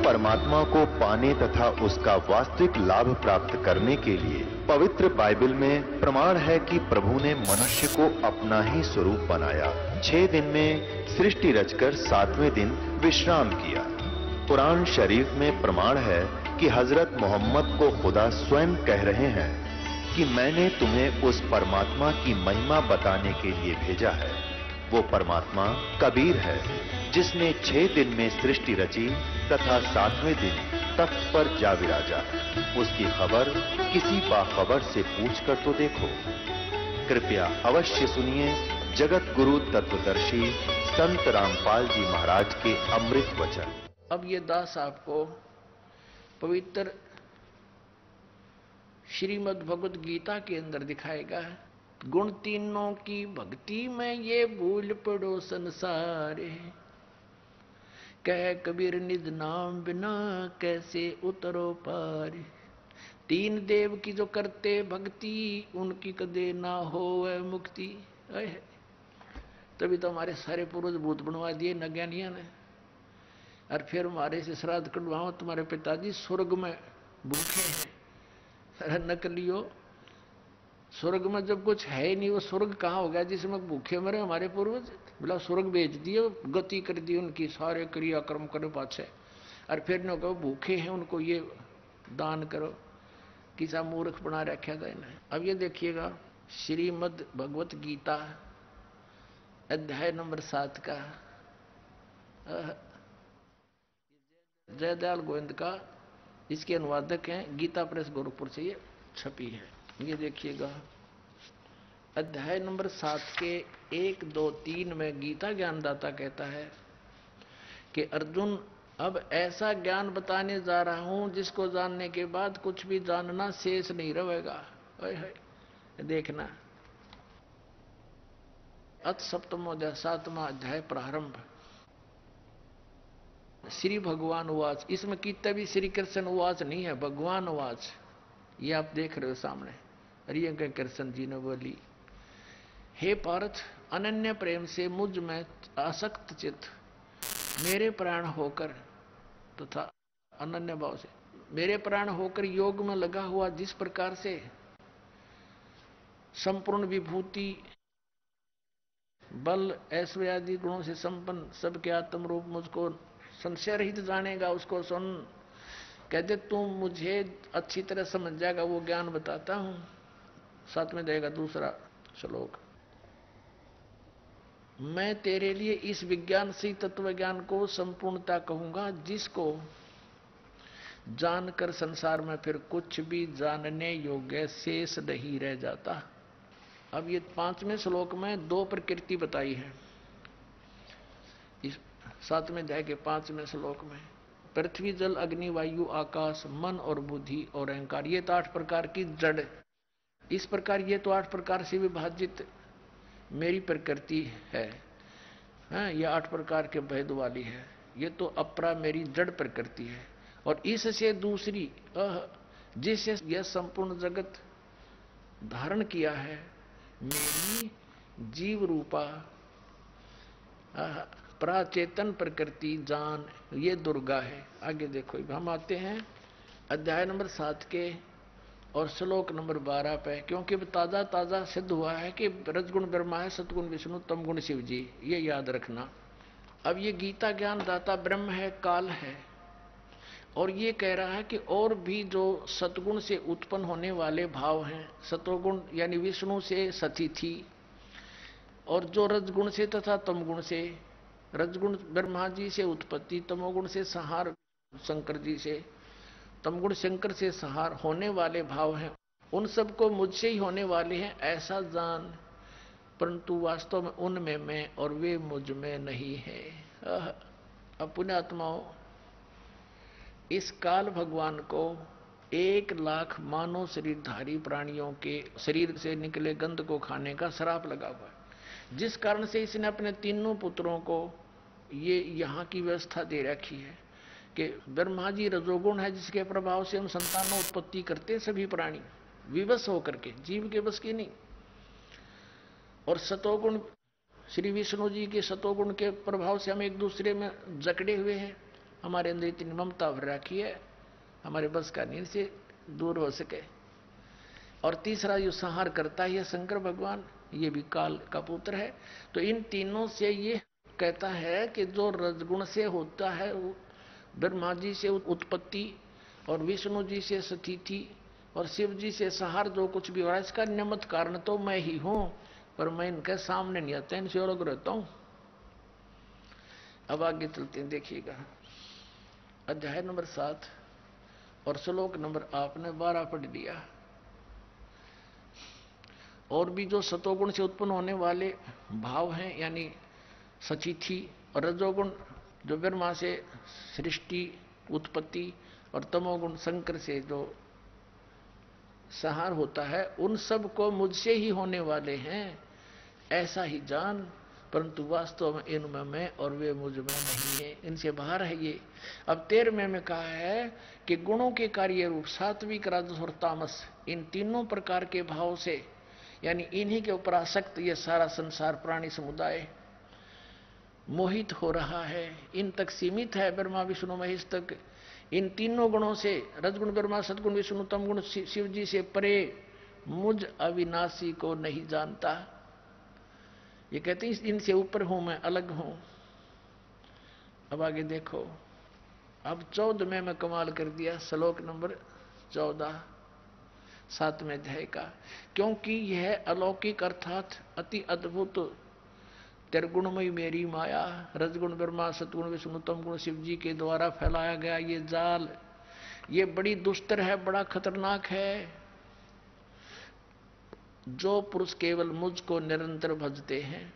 परमात्मा को पाने तथा उसका वास्तविक लाभ प्राप्त करने के लिए पवित्र बाइबल में प्रमाण है कि प्रभु ने मनुष्य को अपना ही स्वरूप बनाया। 6 दिन में सृष्टि रचकर 7वें दिन विश्राम किया। कुरान शरीफ में प्रमाण है कि हजरत मोहम्मद को खुदा स्वयं कह रहे हैं कि मैंने तुम्हें उस परमात्मा की महिमा बताने के लिए भेजा है। वो परमात्मा कबीर है जिसने 6 दिन में सृष्टि रची तथा 7वें दिन तख्त पर जा विराजा। उसकी खबर किसी बाखबर से पूछकर तो देखो। कृपया अवश्य सुनिए जगत गुरु तत्वदर्शी संत रामपाल जी महाराज के अमृत वचन। अब ये दास आपको पवित्र श्रीमद् भगवत गीता के अंदर दिखाएगा। गुण तीनों की भक्ति में ये भूल पड़ो संसारे, कह कबीर निज नाम बिना कैसे उतरो पार। 3 देव की जो करते भक्ति उनकी कदे ना होवे मुक्ति। तभी तो हमारे सारे पूर्वज भूत बनवा दिए नज्ञानिया ने। और फिर हमारे से श्राद्ध कटवाओ, तुम्हारे पिताजी स्वर्ग में भूखे हैं। नकलियो, स्वर्ग में जब कुछ है ही नहीं, वो स्वर्ग कहाँ हो गया जिसमें भूखे मरे हमारे पूर्वज। बोला स्वर्ग भेज दिए, गति कर दी उनकी, सारे क्रियाक्रम करे पाछे। और फिर न कहो भूखे हैं उनको ये दान करो। किसा मूर्ख बना रखा था इन्हें। अब ये देखिएगा श्रीमद् भगवत गीता अध्याय नंबर 7 का जयदयाल गोविंद का इसके अनुवादक हैं। गीता प्रेस गोरखपुर से ये छपी है। ये देखिएगा अध्याय नंबर 7 के 1, 2, 3 में गीता ज्ञानदाता कहता है कि अर्जुन अब ऐसा ज्ञान बताने जा रहा हूं जिसको जानने के बाद कुछ भी जानना शेष नहीं रहेगा। देखना अथ सप्तमोध्याय 7वां अध्याय प्रारंभ। श्री भगवान उवाच। इसमें कितने भी श्री कृष्ण उवाच नहीं है, भगवान उवाच। ये आप देख रहे हो सामने। अरे कृष्ण जी ने बोली, हे पार्थ, अनन्य प्रेम से मुझ में आसक्त चित्त मेरे प्राण होकर तथा अनन्य भाव से मेरे प्राण होकर योग में लगा हुआ जिस प्रकार से संपूर्ण विभूति बल ऐश्वर्य आदि गुणों से संपन्न सबके आत्म रूप मुझको संशय रहित जानेगा, उसको सुन। कहते तुम मुझे अच्छी तरह समझ जाएगा, वो ज्ञान बताता हूं। साथ में देगा दूसरा श्लोक। मैं तेरे लिए इस विज्ञान से तत्व ज्ञान को संपूर्णता कहूंगा जिसको जानकर संसार में फिर कुछ भी जानने योग्य शेष नहीं रह जाता। अब ये 5वें श्लोक में 2 प्रकृति बताई है। इस 7वें अध्याय के 5वें श्लोक में पृथ्वी जल अग्नि वायु आकाश मन और बुद्धि और अहंकार, ये तो 8 प्रकार की जड़। इस प्रकार ये तो 8 प्रकार से विभाजित मेरी प्रकृति है। ये 8 प्रकार के भेद वाली है। ये तो अपरा मेरी जड़ प्रकृति है। और इससे दूसरी जिससे यह संपूर्ण जगत धारण किया है मेरी जीव रूपा प्राचेतन प्रकृति जान, ये दुर्गा है। आगे देखो, हम आते हैं अध्याय नंबर 7 के और श्लोक नंबर 12 पे, क्योंकि ताजा ताजा सिद्ध हुआ है कि रजगुण ब्रह्मा है, सतगुण विष्णु, तमगुण शिव जी। ये याद रखना। अब ये गीता ज्ञान दाता ब्रह्म है, काल है, और ये कह रहा है कि और भी जो सतगुण से उत्पन्न होने वाले भाव हैं, सतोगुण यानी विष्णु से सतिथि, और जो रजगुण से तथा तमगुण से, रजगुण ब्रह्मा जी से उत्पत्ति, तमोगुण से संहार शंकर जी से, तमगुण शंकर से संहार होने वाले भाव हैं, उन सबको मुझसे ही होने वाले हैं ऐसा जान, परंतु वास्तव में उनमें मैं और वे मुझ में नहीं है। अब पुण्यात्माओं, इस काल भगवान को 1 लाख मानव शरीरधारी प्राणियों के शरीर से निकले गंध को खाने का श्राप लगा हुआ है, जिस कारण से इसने अपने तीनों पुत्रों को ये यहाँ की व्यवस्था दे रखी है कि ब्रह्मा जी रजोगुण है जिसके प्रभाव से हम संतानों उत्पत्ति करते सभी प्राणी विवश होकर के, जीव के बस की नहीं। और सतोगुण श्री विष्णु जी के सतोगुण के प्रभाव से हम एक दूसरे में जकड़े हुए हैं, हमारे अंदर इतनी ममता भर रखी है, हमारे बस का नहीं से दूर हो सके। और तीसरा जो संहार करता है शंकर भगवान, ये भी काल का पुत्र है। तो इन तीनों से ये कहता है कि जो रजगुण से होता है वो ब्रह्मा जी से उत्पत्ति और विष्णु जी से स्थिति और शिव जी से संहार जो कुछ भी हो रहा है, इसका निमित्त कारण तो मैं ही हूं, पर मैं इनके सामने नहीं आता, इनसे अलग रहता हूं। अब आगे चलते हैं, देखिएगा अध्याय नंबर 7 और श्लोक नंबर आपने 12 पढ़ लिया। और भी जो सतोगुण से उत्पन्न होने वाले भाव हैं, यानी सचिथि, और रजोगुण जो ब्रह्मा से सृष्टि उत्पत्ति, और तमोगुण शंकर से जो संहार होता है, उन सब को मुझसे ही होने वाले हैं ऐसा ही जान, परंतु वास्तव में इनमें मैं और वे मुझ में नहीं है, इनसे बाहर है ये। अब 13वें में कहा है कि गुणों के कार्य रूप सात्विक राजस और तामस, इन तीनों प्रकार के भाव से, यानी इन्हीं के ऊपर आसक्त ये सारा संसार प्राणी समुदाय मोहित हो रहा है, इन तक सीमित है, ब्रह्मा विष्णु महेश तक। इन तीनों गुणों से, रजगुण ब्रह्मा, सदगुण विष्णु, तमगुण शिव जी से परे मुझ अविनाशी को नहीं जानता। ये कहते हैं इनसे ऊपर हूं मैं, अलग हूं। अब आगे देखो, अब 14वें में कमाल कर दिया, श्लोक नंबर 14 7वें अध्याय का। क्योंकि यह अलौकिक अर्थात अति अद्भुत त्रिगुणमयी मेरी माया, रजगुण ब्रह्मा, सतगुण विष्णु, तमगुण शिव जी के द्वारा फैलाया गया ये जाल, ये बड़ी दुस्तर है, बड़ा खतरनाक है। जो पुरुष केवल मुझको निरंतर भजते हैं,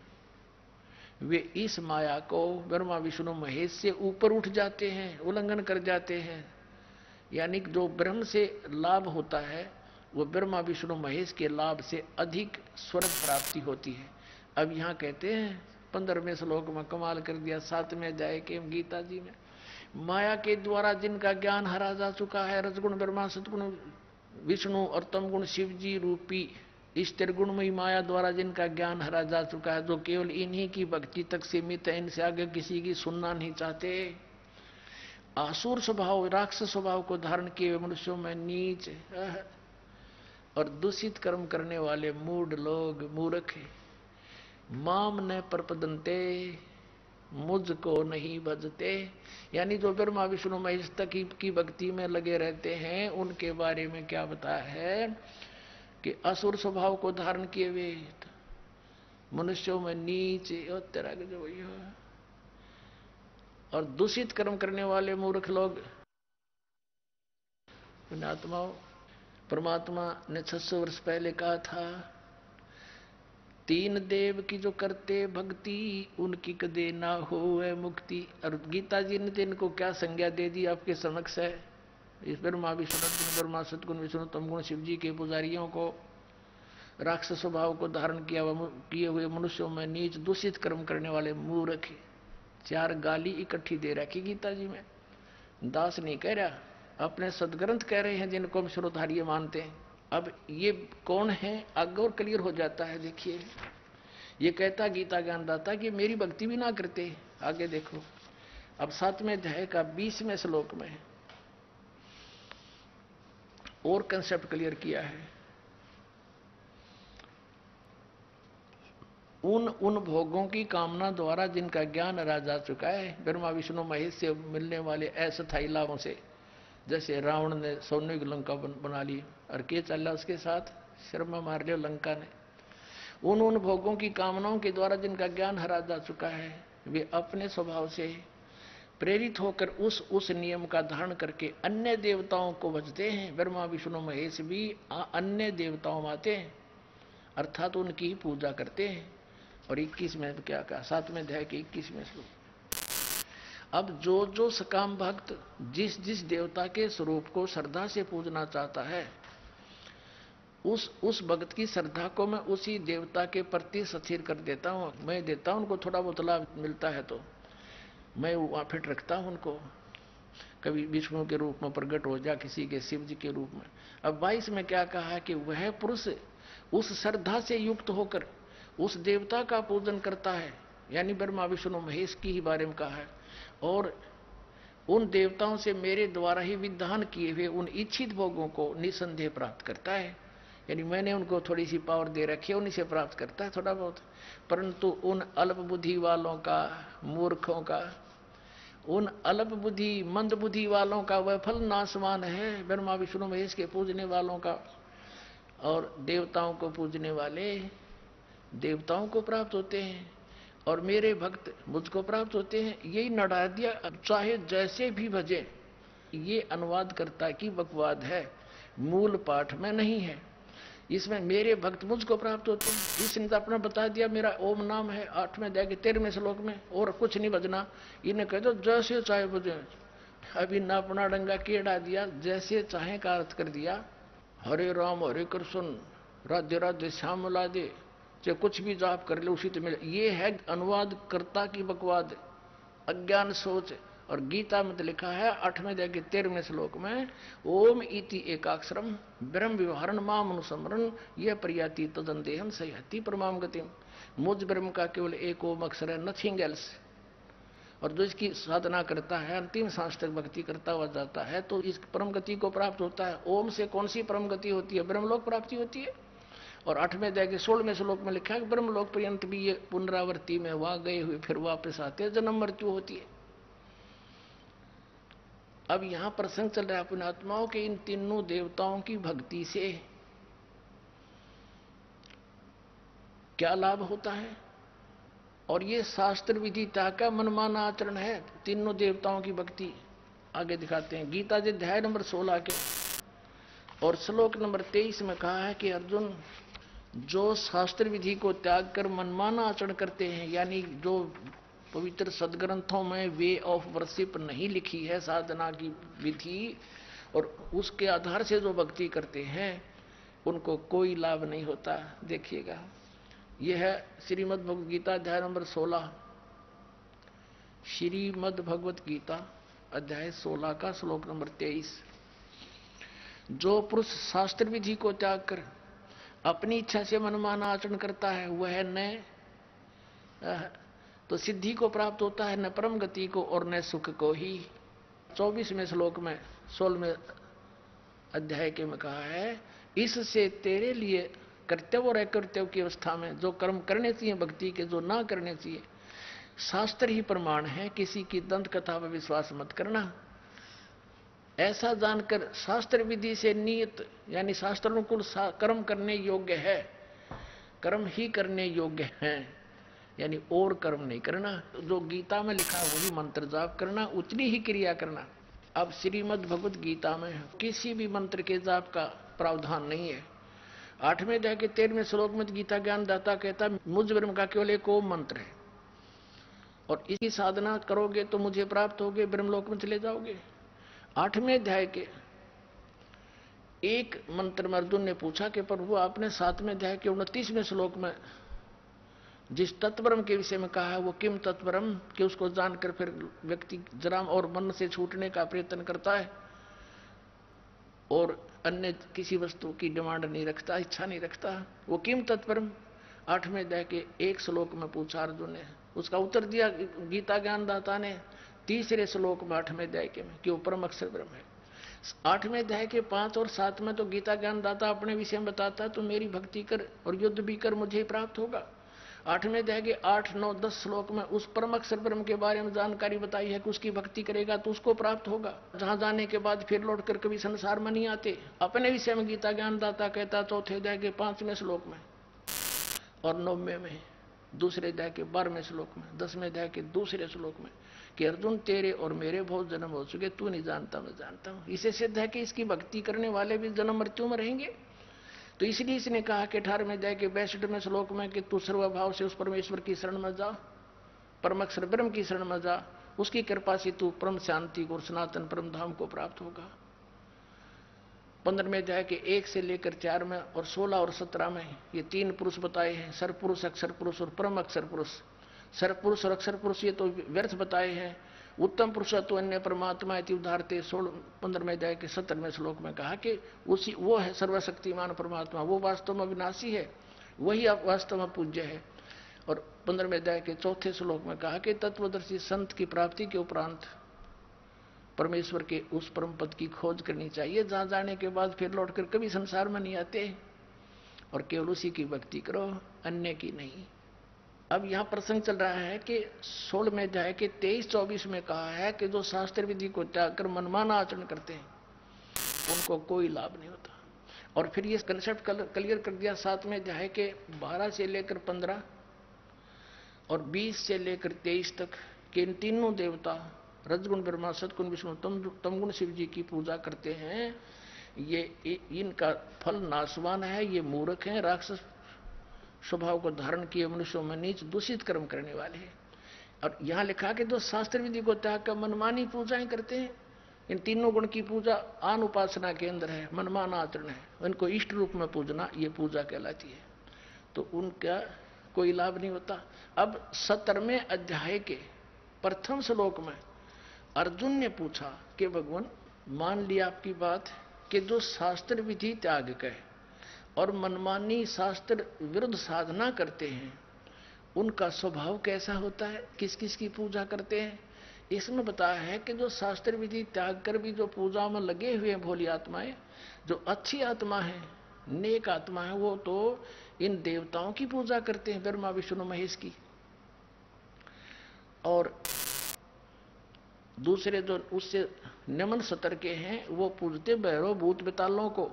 वे इस माया को ब्रह्मा विष्णु महेश से ऊपर उठ जाते हैं, उल्लंघन कर जाते हैं। यानी जो ब्रह्म से लाभ होता है, वो ब्रह्मा विष्णु महेश के लाभ से अधिक स्वर्ग प्राप्ति होती है। अब यहाँ कहते हैं 15वें श्लोक में कमाल कर दिया, 7वें अध्याय के गीता जी में, माया के द्वारा जिनका ज्ञान हरा जा चुका है, रजगुण ब्रह्मा, सतगुण विष्णु और तमगुण शिव जी रूपी इस त्रिगुणमयी माया द्वारा जिनका ज्ञान हरा जा चुका है, जो केवल इन्हीं की भक्ति तक सीमित है, इनसे आगे किसी की सुनना नहीं चाहते। आसुर स्वभाव, राक्षस स्वभाव को धारण किए हुए मनुष्यों में नीच और दूषित कर्म करने वाले मूढ़ लोग, मूर्ख, माम न प्रपदन्ते, मुझको नहीं भजते, यानी जो ब्रह्मा विष्णु महेश तक की भक्ति में लगे रहते हैं, उनके बारे में क्या बताया है कि असुर स्वभाव को धारण किए हुए मनुष्यों में नीच और तरह के जो और दूषित कर्म करने वाले मूर्ख लोग, पुण्यात्माओं, परमात्मा ने 600 वर्ष पहले कहा था, 3 देव की जो करते भक्ति उनकी कदे ना होए मुक्ति। और गीता जी ने इनको क्या संज्ञा दे दी आपके समक्ष है। इस ब्रह्मा विष्णु ब्रह्मा सतगुण विष्णु तमगुण शिव जी के पुजारियों को, राक्षस स्वभाव को धारण किए हुए मनुष्यों में नीच दूषित कर्म करने वाले मूर्ख, 4 गाली इकट्ठी दे रखी गीता जी में। दास नहीं कह रहा, अपने सदग्रंथ कह रहे हैं जिनको हम श्रोधार्य मानते हैं। अब ये कौन है आगे और क्लियर हो जाता है। देखिए, ये कहता गीता ज्ञानदाता कि मेरी भक्ति भी ना करते। आगे देखो, अब 7वें अध्याय का 20वें श्लोक में और कंसेप्ट क्लियर किया है। उन भोगों की कामना द्वारा जिनका ज्ञान हरा जा चुका है, ब्रह्मा विष्णु महेश से मिलने वाले अस्थायी लाभों से, जैसे रावण ने सोने की लंका बना ली और के चला उसके साथ, शर्मा मार लिया लंका ने। उन भोगों की कामनाओं के द्वारा जिनका ज्ञान हरा जा चुका है, वे अपने स्वभाव से प्रेरित होकर उस नियम का धारण करके अन्य देवताओं को भजते हैं। ब्रह्मा विष्णु महेश भी अन्य देवताओं में आते हैं, अर्थात उनकी पूजा करते हैं। और 21 में क्या कहा, 7वें अध्याय के 21वें श्लोक, अब जो सकाम भक्त जिस देवता के स्वरूप को श्रद्धा से पूजना चाहता है, उस भक्त की श्रद्धा को मैं उसी देवता के प्रति स्थिर कर देता हूँ। मैं देता हूँ उनको, थोड़ा बहुत लाभ मिलता है तो मैं वहाँ फिट रखता हूँ उनको। कभी विष्णु के रूप में प्रकट हो जा, किसी के शिव जी के रूप में। अब 22 में क्या कहा है कि वह पुरुष उस श्रद्धा से युक्त होकर उस देवता का पूजन करता है, यानी ब्रह्मा विष्णु महेश की ही बारे में कहा है, और उन देवताओं से मेरे द्वारा ही विधान किए हुए उन इच्छित भोगों को निसंदेह प्राप्त करता है। यानी मैंने उनको थोड़ी सी पावर दे रखी है, उन्हीं से प्राप्त करता है थोड़ा बहुत। परंतु उन अल्प बुद्धि वालों का, मूर्खों का, उन अल्प बुद्धि मंद बुद्धि वालों का वह फल नाशवान है। ब्रह्मा विष्णु महेश के पूजने वालों का और देवताओं को पूजने वाले देवताओं को प्राप्त होते हैं और मेरे भक्त मुझको प्राप्त होते हैं। यही नड़ा दिया, चाहे जैसे भी भजे। ये अनुवाद करता की बकवाद है, मूल पाठ में नहीं है। इसमें मेरे भक्त मुझको प्राप्त होते हैं, इसने तो अपना बता दिया, मेरा ओम नाम है 8वें अध्याय के 13वें श्लोक में, और कुछ नहीं बजना। इन्हें कह दो जैसे चाहे बजे। अभी ना अपना डंगा केड़ा दिया, जैसे चाहे का अर्थ कर दिया। हरे राम हरे कृष्ण राधे राधे श्याम लादे, चाहे कुछ भी जाप कर ले उसी तो मिले। ये है अनुवाद कर्ता की बकवाद, अज्ञान सोच। और गीता में तो लिखा है 8वें अध्याय के 13वें श्लोक में, ओम इति एकाक्षरम ब्रह्म व्यवहारण माम अनुसमरण यह प्रयाति तदंदेहम सह्यति परमाम गतिम। मुझ ब्रह्म का केवल एक ओम अक्षर है, नथिंग एल्स। और जो इसकी साधना करता है, अंतिम सांस तक भक्ति करता हुआ जाता है, तो इस परम गति को प्राप्त होता है। ओम से कौन सी परम गति होती है? ब्रह्मलोक प्राप्ति होती है। और 8वें अध्याय के 16वें श्लोक में लिखा है कि ब्रह्मलोक पर्यंत भी ये पुनरावृत्ति में वहां गए हुए फिर वापस आते हैं, जन्म मृत्यु होती है। अब यहां प्रसंग चल रहा है अपने आत्माओं के इन तीनों देवताओं की भक्ति से क्या लाभ होता है। और ये शास्त्र विधिता का मनमाना आचरण है, तीनों देवताओं की भक्ति। आगे दिखाते हैं गीता जी अध्याय नंबर 16 के और श्लोक नंबर 23 में कहा है कि अर्जुन, जो शास्त्र विधि को त्याग कर मनमाना आचरण करते हैं, यानी जो पवित्र सदग्रंथों में वे ऑफ वर्शिप नहीं लिखी है, साधना की विधि, और उसके आधार से जो भक्ति करते हैं उनको कोई लाभ नहीं होता। देखिएगा, यह है श्रीमद् भगवद गीता अध्याय नंबर 16, श्रीमद् भगवद गीता अध्याय 16 का श्लोक नंबर 23। जो पुरुष शास्त्र विधि को त्याग कर अपनी इच्छा से मनमाना आचरण करता है, वह न तो सिद्धि को प्राप्त होता है, न परम गति को, और न सुख को ही। 24वें श्लोक में 16वें अध्याय के में कहा है, इससे तेरे लिए कर्तव्य और अकर्तव्य की अवस्था में जो कर्म करने चाहिए भक्ति के, जो ना करने चाहिए, शास्त्र ही प्रमाण है। किसी की दंत कथा पर विश्वास मत करना। ऐसा जानकर शास्त्र विधि से नियत यानी शास्त्रानुकूल कर्म करने योग्य है, कर्म ही करने योग्य हैं, यानी और कर्म नहीं करना। जो गीता में लिखा वही मंत्र जाप करना, उतनी ही क्रिया करना। अब श्रीमद् भगवद गीता में किसी भी मंत्र के जाप का प्रावधान नहीं है। 8वें अध्याय के 13वें श्लोक में गीता ज्ञान दाता कहता, मुझ ब्रह्म का केवल एक ओम मंत्र है, और इसकी साधना करोगे तो मुझे प्राप्त होगे, ब्रह्मलोक में चले जाओगे। 8वें अध्याय के एक मंत्र में अर्जुन ने पूछा कि प्रभु, आपने 7वें अध्याय के 29वें श्लोक में जिस तत्वरम के विषय में कहा है, वो किम तत्वरम, कि उसको जानकर फिर व्यक्ति जरा और मन से छूटने का प्रयत्न करता है और अन्य किसी वस्तु की डिमांड नहीं रखता, इच्छा नहीं रखता। वो किम तत्परम 8वें अध्याय के एक श्लोक में पूछा अर्जुन ने, उसका उत्तर दिया गीता ज्ञानदाता ने 3रे श्लोक में 8वें अध्याय के में, कि वो परम अक्षर ब्रह्म है। 8वें अध्याय के 5 और 7 में तो गीता ज्ञानदाता अपने विषय में बताता है, तो मेरी भक्ति कर और युद्ध भी कर, मुझे प्राप्त होगा। 8वें अध्याय के 8, 9, 10 श्लोक में उस परम अक्षर ब्रह्म के बारे में जानकारी बताई है कि उसकी भक्ति करेगा तो उसको प्राप्त होगा, जहां जाने के बाद फिर लौट कर कभी संसार में नहीं आते। अपने विषय में गीता ज्ञानदाता कहता 4थे अध्याय के 5वें श्लोक में और 9वें में, 2रे अध्याय के 12वें श्लोक में, 10वें अध्याय के 2रे श्लोक में, कि अर्जुन तेरे और मेरे बहुत जन्म हो चुके, तू नहीं जानता मैं जानता हूं। इसे सिद्ध है कि इसकी भक्ति करने वाले भी जन्म मृत्यु में रहेंगे। तो इसलिए इसने कहा कि 18वें अध्याय के 62वें श्लोक में कि तू सर्वभाव से उस परमेश्वर की शरण में जा, परम अक्षर ब्रह्म की शरण में जा, उसकी कृपा से तू परम शांति और सनातन परम धाम को प्राप्त होगा। 15वें अध्याय के 1 से लेकर 4 में और 16 और 17 में ये 3 पुरुष बताए हैं, सरपुरुष, अक्षर पुरुष और परम अक्षर पुरुष। सरपुरुष और अक्षर पुरुष ये तो व्यर्थ बताए हैं। उत्तम पुरुष तो अन्य परमात्मा इति उदाहरते 15वें अध्याय के 17वें श्लोक में कहा कि उसी वो है सर्वशक्तिमान परमात्मा, वो वास्तव में अविनाशी है, वही आप वास्तव में पूज्य है। और 15वें अध्याय के 4थे श्लोक में कहा कि तत्वदर्शी संत की प्राप्ति के उपरांत परमेश्वर के उस परम पद की खोज करनी चाहिए, जहां जाने के बाद फिर लौटकर कभी संसार में नहीं आते, और केवल उसी की भक्ति करो, अन्य की नहीं। अब यहां प्रसंग चल रहा है कि 16 में अध्याय के 23-24 में कहा है कि जो शास्त्र विधि को त्याग कर मनमाना आचरण करते हैं उनको कोई लाभ नहीं होता। और फिर ये कंसेप्ट क्लियर कर दिया 7वें अध्याय के 12 से लेकर 15 और 20 से लेकर 23 तक कि इन तीनों देवता रजगुण ब्रह्मा, सतगुण विष्णु, तमगुण शिव जी की पूजा करते हैं, ये इनका फल नाशवान है, ये मूर्ख हैं, राक्षस स्वभाव को धारण किए मनुष्यों में नीच दूषित कर्म करने वाले हैं। और यहां लिखा कि जो शास्त्र विधि को त्याग कर मनमानी पूजाएं करते हैं, इन तीनों गुण की पूजा आन उपासना के अंदर है, मनमाना आचरण है, उनको इष्ट रूप में पूजना ये पूजा कहलाती है, तो उनका कोई लाभ नहीं होता। अब 17वें अध्याय के प्रथम श्लोक में अर्जुन ने पूछा कि भगवान मान लिया आपकी बात कि जो शास्त्र विधि त्याग कर और मनमानी शास्त्र विरुद्ध साधना करते हैं उनका स्वभाव कैसा होता है, किस किस की पूजा करते हैं। इसमें बताया है कि जो शास्त्र विधि त्याग कर भी जो पूजा में लगे हुए हैं भोली आत्माएं, जो अच्छी आत्मा है, नेक आत्मा है, वो तो इन देवताओं की पूजा करते हैं, ब्रह्मा विष्णु महेश की। और दूसरे जो उससे निम्न स्तर के हैं वो पूजते भैरव भूत बेतालों को,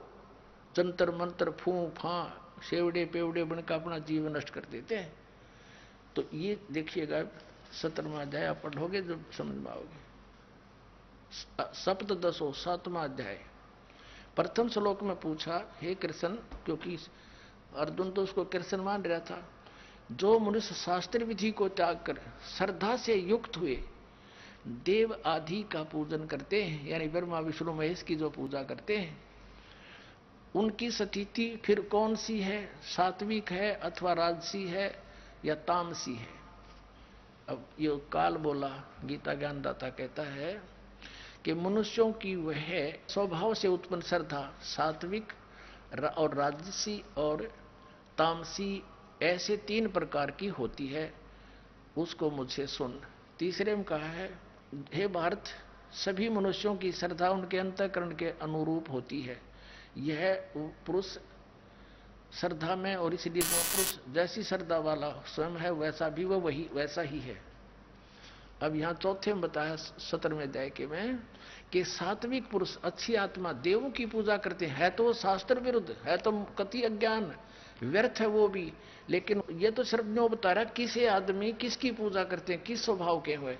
जंतर मंत्र फू फा सेवड़े पेवड़े बनकर अपना जीवन नष्ट कर देते हैं। तो ये देखिएगा 17वां अध्याय आप पढ़ोगे जब समझ में आओगे। सप्तदशो 7वां अध्याय प्रथम श्लोक में पूछा, हे कृष्ण, क्योंकि अर्जुन तो उसको कृष्ण मान रहा था, जो मनुष्य शास्त्र विधि को त्याग कर श्रद्धा से युक्त हुए देव आदि का पूजन करते हैं, यानी ब्रह्मा विष्णु महेश की जो पूजा करते हैं, उनकी स्थिति फिर कौन सी है, सात्विक है अथवा राजसी है या तामसी है। अब ये काल बोला गीता ज्ञानदाता कहता है कि मनुष्यों की वह स्वभाव से उत्पन्न श्रद्धा सात्विक और राजसी और तामसी ऐसे 3 प्रकार की होती है, उसको मुझसे सुन। तीसरे में कहा है, हे भारत, सभी मनुष्यों की श्रद्धा उनके अंतःकरण के अनुरूप होती है, यह पुरुष श्रद्धा में, और इसलिए जो पुरुष जैसी श्रद्धा वाला स्वयं है वैसा भी वह वही वैसा ही है। अब यहाँ चौथे में बताया 17वें अध्याय के में कि सात्विक पुरुष अच्छी आत्मा देवों की पूजा करते हैं, है तो शास्त्र विरुद्ध, है तो कति अज्ञान व्यर्थ है वो भी, लेकिन ये तो सिर्फ न्यों बता रहा किसे आदमी किसकी पूजा करते हैं, किस स्वभाव के हुए,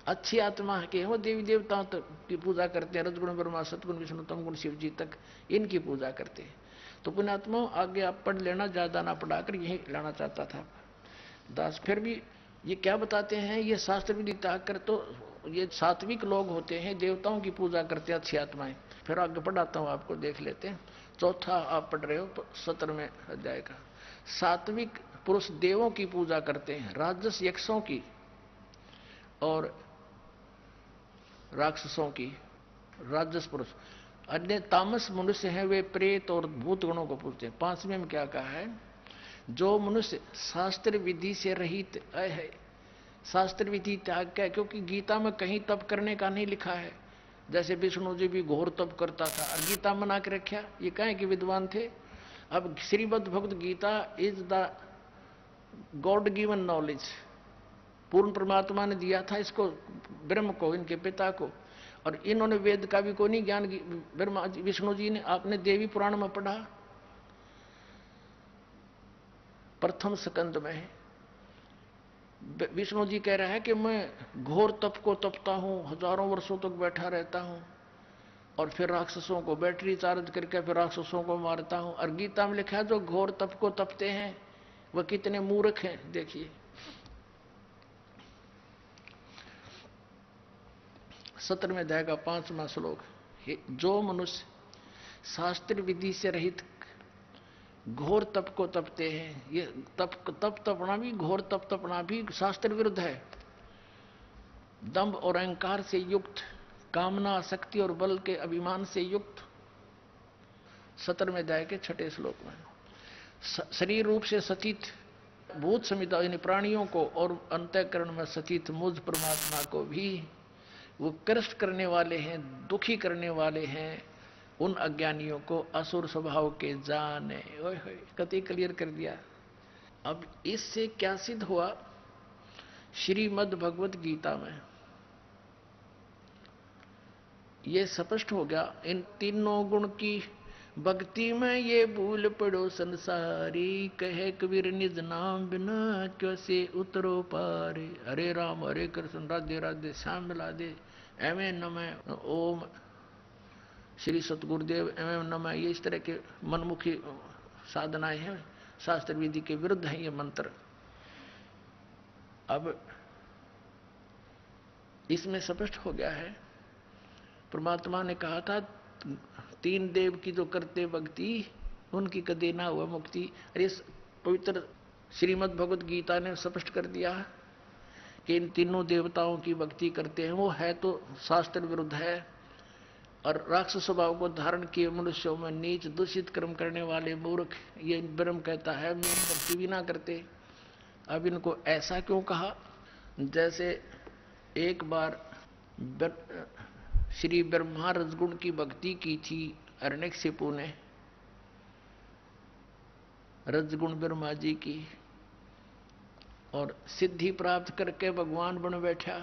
अच्छी आत्मा के हो देवी देवताओं की पूजा करते हैं, रजगुण ब्रह्मा सतगुण विष्णु तमगुण शिव जी तक इनकी पूजा करते हैं। तो पुण्यात्मा आगे आप पढ़ लेना, ज्यादा ना पढ़ाकर यही लाना चाहता था दास। फिर भी ये क्या बताते हैं, ये शास्त्र विधि त्याग कर तो ये सात्विक लोग होते हैं, देवताओं की पूजा करते हैं अच्छी आत्माएं। फिर आगे पढ़ाता हूं आपको, देख लेते हैं। चौथा आप पढ़ रहे हो 17वें अध्याय का। सात्विक पुरुष देवों की पूजा करते हैं, राजस यक्षों की और राक्षसों की, राजस पुरुष। अन्य तामस मनुष्य हैं, वे प्रेत और भूत गणों को पूजते हैं। 5वें में क्या कहा है, जो मनुष्य शास्त्र विधि से रहित है, शास्त्र विधि त्याग का, क्योंकि गीता में कहीं तप करने का नहीं लिखा है। जैसे विष्णु जी भी घोर तप करता था और गीता मना के रखा, ये कहें कि विद्वान थे। अब Shrimad Bhagavad Gita is the God given knowledge, पूर्ण परमात्मा ने दिया था इसको, ब्रह्म को, इनके पिता को, और इन्होंने वेद का भी कोई नहीं ज्ञान। ब्रह्मा विष्णु जी ने, आपने देवी पुराण में पढ़ा, प्रथम स्कंद में विष्णु जी कह रहा है कि मैं घोर तप को तपता हूं, हजारों वर्षों तक बैठा रहता हूं, और फिर राक्षसों को बैटरी चार्ज करके फिर राक्षसों को मारता हूं। और गीता में लिखा है जो घोर तप को तपते हैं वह कितने मूर्ख हैं। देखिए 17वें अध्याय का 5वां श्लोक, जो मनुष्य शास्त्र विधि से रहित घोर तप को तपते हैं, ये तप तपना भी, घोर तप तपना भी शास्त्र विरुद्ध है। दंभ और अहंकार से युक्त, कामना आसक्ति और बल के अभिमान से युक्त। 17वें अध्याय के 6ठे श्लोक में, शरीर रूप से सचित भूत समिता यानी प्राणियों को और अंतःकरण में सचित मुझ परमात्मा को भी वो कष्ट करने वाले हैं, दुखी करने वाले हैं उन अज्ञानियों को असुर स्वभाव के जाने। ओए होए, कति क्लियर कर दिया। अब इससे क्या सिद्ध हुआ? श्रीमद् भगवत गीता में ये स्पष्ट हो गया। इन तीनों गुण की भक्ति में ये भूल पड़ो संसारी, कहे कबीर निज नाम बिना कैसे उतरो पारे। हरे राम हरे कृष्ण राधे राधे श्याम मिला दे, एवं नमः ओम श्री सतगुरुदेव एवं नमः, ये इस तरह के मनमुखी साधनाएं हैं, शास्त्र विधि के विरुद्ध है ये मंत्र। अब इसमें स्पष्ट हो गया है, परमात्मा ने कहा था तीन देव की जो करते भक्ति उनकी कदे ना हुआ मुक्ति। अरे पवित्र श्रीमद् भगवत गीता ने स्पष्ट कर दिया कि इन तीनों देवताओं की भक्ति करते हैं, वो है तो शास्त्र विरुद्ध है। और राक्षस स्वभाव को धारण किए मनुष्यों में नीच दूषित कर्म करने वाले मूर्ख, ये ब्रह्म कहता है मैं भक्ति भी ना करते। अब इनको ऐसा क्यों कहा? जैसे एक बार श्री ब्रह्मा रजगुण की भक्ति की थी हिरण्यकशिपु ने, रजगुण ब्रह्मा जी की, और सिद्धि प्राप्त करके भगवान बन बैठा,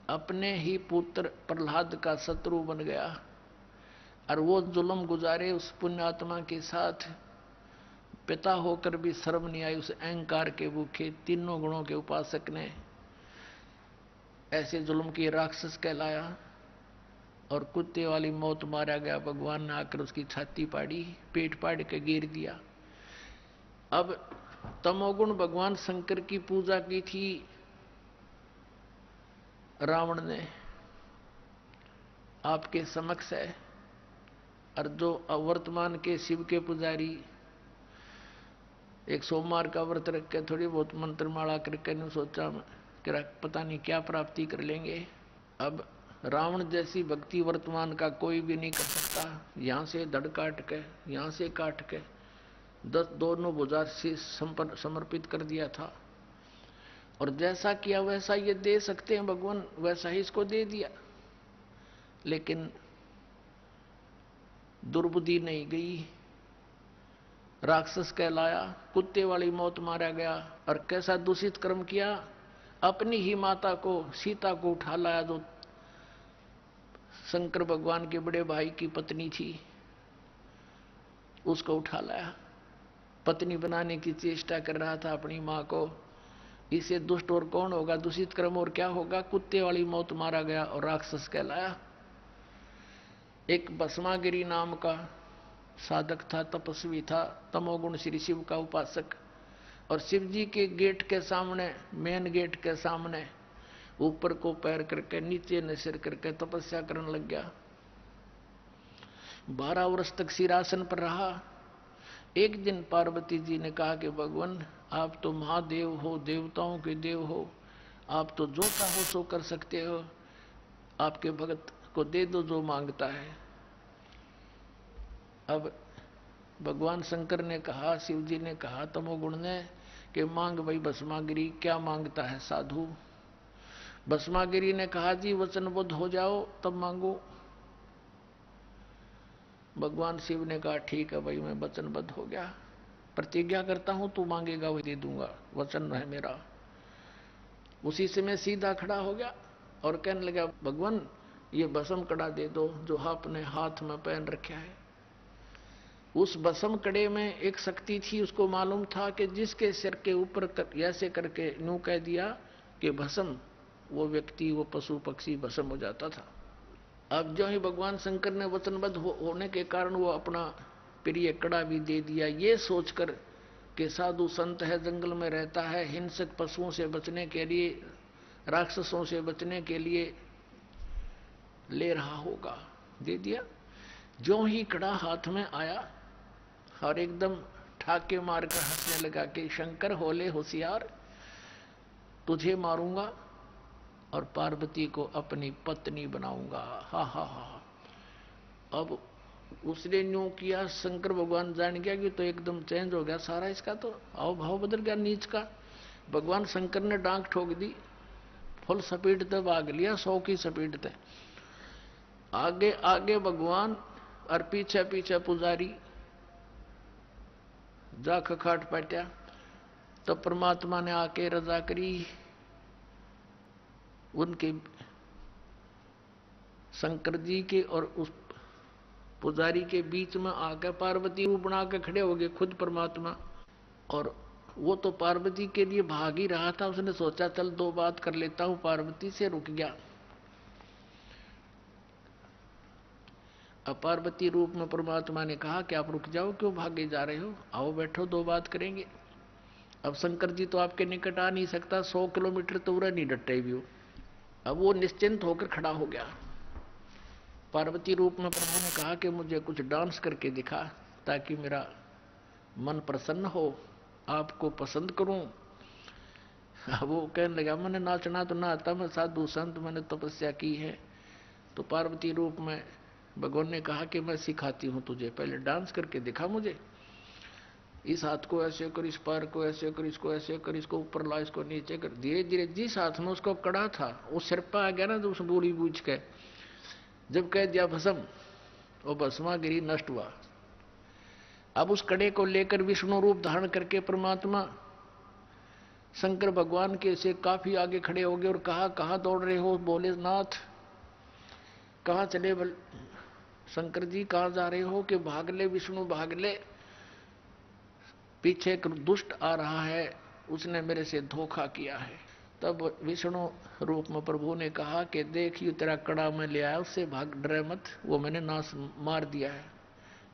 अपने ही पुत्र प्रहलाद का शत्रु बन गया। और वो जुल्म गुजारे उस पुण्यात्मा के साथ, पिता होकर भी शर्म नहीं आई उस अहंकार के भूखे तीनों गुणों के उपासक ने। ऐसे जुल्म की राक्षस कहलाया और कुत्ते वाली मौत मारा गया। भगवान ने आकर उसकी छाती पाड़ी, पेट पाड़ के गिर दिया। अब तमोगुण भगवान शंकर की पूजा की थी रावण ने, आपके समक्ष है। और जो वर्तमान के शिव के पुजारी एक सोमवार का व्रत रख के थोड़ी बहुत मंत्रमाला करके ने सोचा कि पता नहीं क्या प्राप्ति कर लेंगे। अब रावण जैसी भक्ति वर्तमान का कोई भी नहीं कर सकता। यहाँ से धड़ काट के, यहाँ से काट के 10 दोनों भुजा से समर्पित कर दिया था। और जैसा किया वैसा ये दे सकते हैं भगवान, वैसा ही इसको दे दिया। लेकिन दुर्बुद्धि नहीं गई, राक्षस कहलाया, कुत्ते वाली मौत मारा गया। और कैसा दूषित कर्म किया, अपनी ही माता को, सीता को उठा लाया, जो शंकर भगवान के बड़े भाई की पत्नी थी, उसको उठा लाया। पत्नी बनाने की चेष्टा कर रहा था अपनी मां को। इसे दुष्ट और कौन होगा, दूषित कर्म और क्या होगा? कुत्ते वाली मौत मारा गया और राक्षस कहलाया। एक भस्मागिरी नाम का साधक था, तपस्वी था, तमोगुण श्री शिव का उपासक। और शिव जी के गेट के सामने, मेन गेट के सामने ऊपर को पैर करके नीचे न सिर करके तपस्या करने लग गया। 12 वर्ष तक सिरासन पर रहा। एक दिन पार्वती जी ने कहा कि भगवान आप तो महादेव हो, देवताओं के देव हो, आप तो जो चाहो सो कर सकते हो, आपके भगत को दे दो जो मांगता है। अब भगवान शंकर ने कहा, शिव जी ने कहा तमोगुण ने कि मांग भाई भस्मागिरी, क्या मांगता है साधु? भस्मागिरी ने कहा जी वचनबद्ध हो जाओ तब मांगो। भगवान शिव ने कहा ठीक है भाई, मैं वचनबद्ध हो गया, प्रतिज्ञा करता हूं तू मांगेगा वही दे दूंगा, वचन है मेरा। उसी से मैं सीधा खड़ा हो गया और कहने लगा भगवान ये भस्म कड़ा दे दो जो आपने हाथ में पहन रखा है। उस भस्म कड़े में एक शक्ति थी, उसको मालूम था कि जिसके सिर के ऊपर ऐसे करके यूं कह दिया कि भस्म, वो व्यक्ति, वो पशु पक्षी भस्म हो जाता था। अब जो ही भगवान शंकर ने वचनबद्ध होने के कारण वो अपना प्रिय कड़ा भी दे दिया, ये सोचकर कि साधु संत है, जंगल में रहता है, हिंसक पशुओं से बचने के लिए, राक्षसों से बचने के लिए ले रहा होगा, दे दिया। जो ही कड़ा हाथ में आया और एकदम ठाके मारकर हंसने लगा कि शंकर होले होशियार, तुझे मारूंगा और पार्वती को अपनी पत्नी बनाऊंगा। हा हा हा। अब उसने यूं किया, शंकर भगवान जान गया कि तो एकदम चेंज हो गया सारा, इसका तो हाव भाव बदल गया नीच का। भगवान शंकर ने डांक ठोक दी, फुल स्पीड पे भाग लिया, 100 की स्पीड पे। आगे आगे भगवान और पीछे पीछे पुजारी जा खखाट पट्या। तो परमात्मा ने आके रजा करी, उनके शंकर जी के और उस पुजारी के बीच में आकर पार्वती रूप बना के खड़े हो गए खुद परमात्मा। और वो तो पार्वती के लिए भाग ही रहा था, उसने सोचा चल 2 बात कर लेता हूं, पार्वती से रुक गया। अब पार्वती रूप में परमात्मा ने कहा कि आप रुक जाओ, क्यों भागे जा रहे हो, आओ बैठो 2 बात करेंगे। अब शंकर जी तो आपके निकट आ नहीं सकता, 100 किलोमीटर तो उरा नहीं डटे भी हो। अब वो निश्चिंत होकर खड़ा हो गया। पार्वती रूप में प्रभु ने कहा कि मुझे कुछ डांस करके दिखा ताकि मेरा मन प्रसन्न हो, आपको पसंद करूं। वो कहने लगा मैंने नाचना तो ना आता, मैं साधु संत, मैंने तपस्या की है। तो पार्वती रूप में भगवान ने कहा कि मैं सिखाती हूं तुझे, पहले डांस करके दिखा मुझे। इस हाथ को ऐसे कर, इस पैर को ऐसे कर, इसको ऐसे कर, इसको ऊपर ला, इसको नीचे कर। धीरे धीरे जिस हाथ में उसको कड़ा था वो सिर पर आ गया ना, तो उस बूढ़ी बूझ के जब कह दिया भस्म, वो भस्मा गिरी नष्ट हुआ। अब उस कड़े को लेकर विष्णु रूप धारण करके परमात्मा शंकर भगवान के से काफी आगे खड़े हो गए और कहा कहां दौड़ रहे हो। बोले नाथ कहां चले, शंकर जी कहां जा रहे हो, कि भाग ले विष्णु भाग ले, पीछे एक दुष्ट आ रहा है, उसने मेरे से धोखा किया है। तब विष्णु रूप में प्रभु ने कहा कि देख ये तेरा कड़ा में ले आया, उससे भाग, डरे मत, वो मैंने नाश मार दिया है।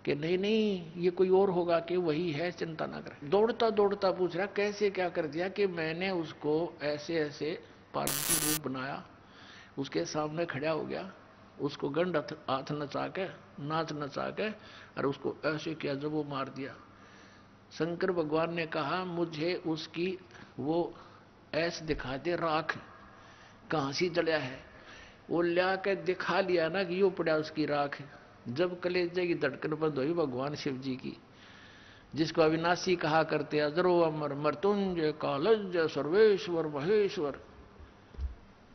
कि नहीं नहीं ये कोई और होगा, कि वही है, चिंता ना कर। दौड़ता दौड़ता पूछ रहा कैसे क्या कर दिया, कि मैंने उसको ऐसे ऐसे पार्वती रूप बनाया, उसके सामने खड़ा हो गया, उसको गंड हाथ नचा के, नाच नचा के, और उसको ऐसे किया जब वो मार दिया। शंकर भगवान ने कहा मुझे उसकी वो ऐसे दिखा दे, राख कहां सी जलिया है। वो लिया के दिखा लिया ना कि यो पड़ा उसकी राख। जब कलेजे की धड़कन बंद हुई भगवान शिव जी की, जिसको अविनाशी कहा करते, अजरो अमर मृत्युंजय कालज सर्वेश्वर महेश्वर।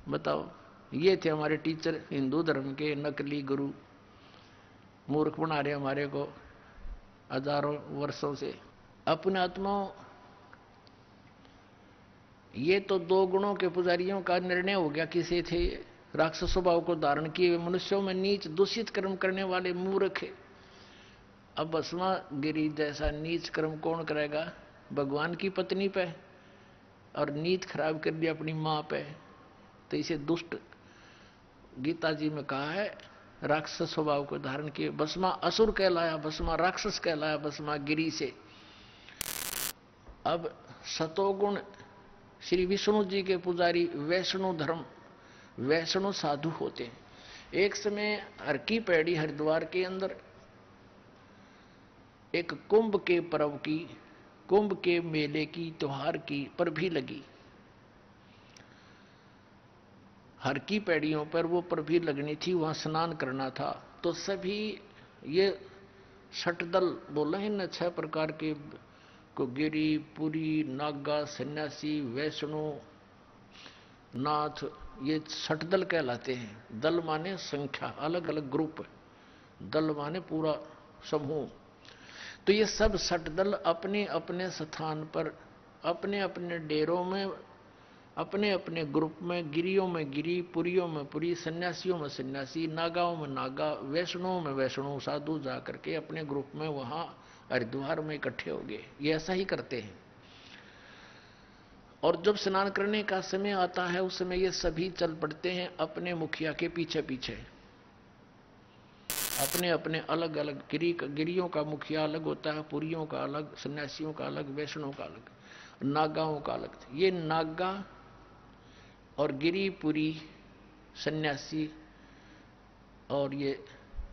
बताओ, ये थे हमारे टीचर हिंदू धर्म के, नकली गुरु, मूर्ख बना रहे हमारे को हजारों वर्षों से। अपने आत्माओं, ये तो 2 गुणों के पुजारियों का निर्णय हो गया। किसे थे, राक्षस स्वभाव को धारण किए मनुष्यों में नीच दूषित कर्म करने वाले मूर्ख। अब भस्मा गिरी जैसा नीच कर्म कौन करेगा, भगवान की पत्नी पे, और नीत खराब कर दिया अपनी मां पे, तो इसे दुष्ट गीता जी में कहा है, राक्षस स्वभाव को धारण किए। भस्मा असुर कहलाया, भस्मा राक्षस कहलाया, भस्मा गिरी से। अब सतोगुण श्री विष्णु जी के पुजारी वैष्णु धर्म, वैष्णु साधु होते हैं। एक समय हर की पैड़ी हरिद्वार के अंदर एक कुंभ के पर्व की, कुंभ के मेले की, त्योहार की पर भी लगी। हर की पैड़ियों पर वो पर भी लगनी थी, वहां स्नान करना था। तो सभी ये षटदल बोले हैं न, 6 प्रकार के को, गिरी पुरी नागा सन्यासी वैष्णु नाथ, ये षटदल कहलाते हैं। दल माने संख्या, अलग अलग ग्रुप, दल माने पूरा समूह। तो ये सब षटदल अपने अपने स्थान पर, अपने अपने डेरों में, अपने अपने ग्रुप में, गिरियों में गिरी, पुरियों में पुरी, सन्यासियों में सन्यासी, नागाओं में नागा, वैष्णुओं में वैष्णु साधु जा करके अपने ग्रुप में वहां हरिद्वार में इकट्ठे हो गए। ये ऐसा ही करते हैं। और जब स्नान करने का समय आता है, उस समय ये सभी चल पड़ते हैं अपने मुखिया के पीछे पीछे। अपने अपने अलग अलग गिरियों का मुखिया अलग होता है, पुरियों का अलग, सन्यासियों का अलग, वैष्णुओं का अलग, नागाओं का अलग। ये नागा और गिरिपुरी सन्यासी और ये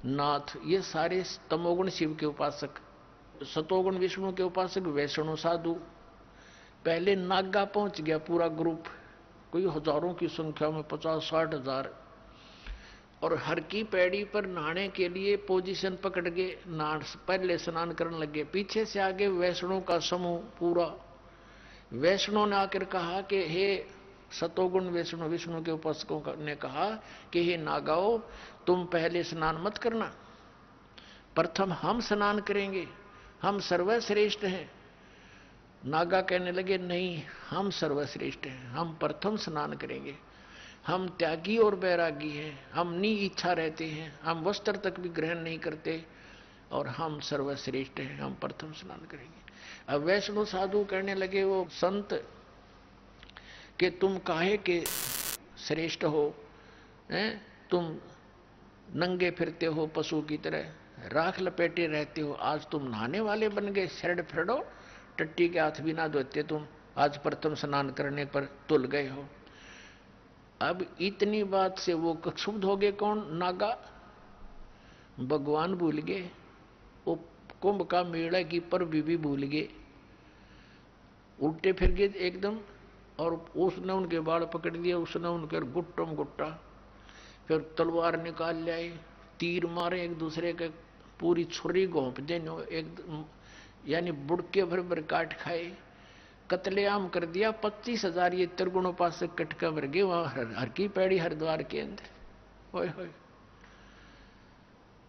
नाथ, ये सारे तमोगुण शिव के उपासक, सतोगुण विष्णु के उपासक वैष्णु साधु। पहले नागा पहुंच गया पूरा ग्रुप, कोई हजारों की संख्या में, 50-60 हजार। और हर की पैड़ी पर नहाने के लिए पोजीशन पकड़ के पहले स्नान करने लगे। पीछे से आगे वैष्णु का समूह पूरा। वैष्णु ने आकर कहा कि हे सतोगुण विष्णु, विष्णु के उपासकों ने कहा कि हे नागाओ, तुम पहले स्नान मत करना, प्रथम हम स्नान करेंगे, हम सर्वश्रेष्ठ हैं। नागा कहने लगे नहीं, हम सर्वश्रेष्ठ हैं, हम प्रथम स्नान करेंगे, हम त्यागी और बैरागी हैं, हम नी इच्छा रहते हैं, हम वस्त्र तक भी ग्रहण नहीं करते, और हम सर्वश्रेष्ठ हैं, हम प्रथम स्नान करेंगे। अब वैष्णव साधु कहने लगे वो संत कि तुम काहे के श्रेष्ठ हो, तुम नंगे फिरते हो पशु की तरह, राख लपेटे रहते हो, आज तुम नहाने वाले बन गए, शरड फिरडो, टट्टी के हाथ भी ना धोते तुम, आज प्रथम स्नान करने पर तुल गए हो। अब इतनी बात से वो क्षुब्ध हो गए, कौन? नागा। भगवान भूल गए, वो कुंभ का मेला की पर भी भूल गए, उल्टे फिर गए एकदम, और उसने उनके बाल पकड़ दिए, उसने उनके गुट्टम गुट्टा, फिर तलवार निकाल लाए, तीर मारे एक दूसरे के, पूरी छुरी घोंप देने, एक यानी बुड़के भर भर काट खाए, कत्लेआम कर दिया। 25,000 ये त्रिगुणोपासक कटका भर गए वहां हर की पैड़ी हरिद्वार के अंदर। होय होय।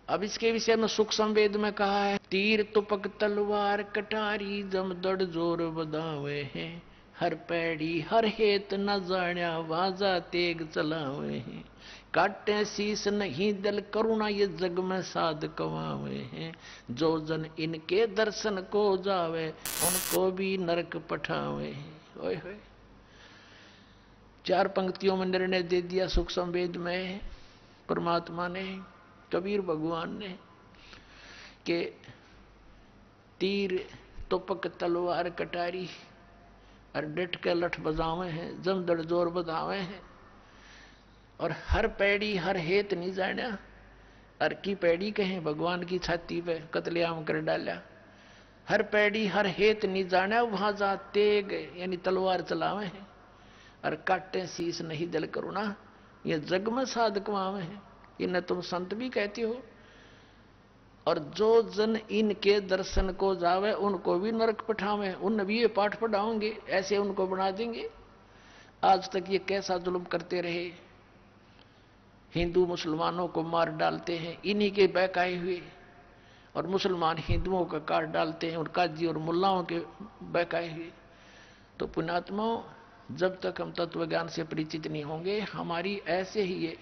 अब इसके विषय में सुख संवेद में कहा है, तीर तुपक तलवार कटारी जमदड़ जोर बदावे हैं, हर पैड़ी हर हेत न जाण्या वाजा तेग चलावे हैं, काटे शीस नहीं दल करुणा ये जग में साध कवावे हैं, जो जन इनके दर्शन को जावे उनको भी नरक पठावे हैं। ओए होए। 4 पंक्तियों में निर्णय दे दिया सुख संवेद में परमात्मा ने, कबीर भगवान ने, कि तीर तुपक तलवार कटारी और डट के लठ बजावे हैं, जमदड़ जोर बजावे हैं, और हर पैड़ी हर हेत नहीं जाना। हर की पैड़ी कहें भगवान की छाती पे कत्लेआम कर डाला, हर पैड़ी हर हेत नहीं जाना, वहां जा तेग यानी तलवार चलावे हैं, और काटे शीस नहीं दल करुणा ये जग में साधकवावे हैं, इन्हें तुम संत भी कहते हो, और जो जन इनके दर्शन को जावे उनको भी नरक पठावे, उन भी ये पाठ पढ़ाओगे, ऐसे उनको बना देंगे। आज तक ये कैसा जुल्म करते रहे, हिंदू मुसलमानों को मार डालते हैं इन्हीं के बहकाए हुए, और मुसलमान हिंदुओं का काट डालते हैं, और काजी और मुल्लाओं के बहकाए हुए। तो पुण्यात्माओं, जब तक हम तत्व ज्ञान से परिचित नहीं होंगे, हमारी ऐसे ही ये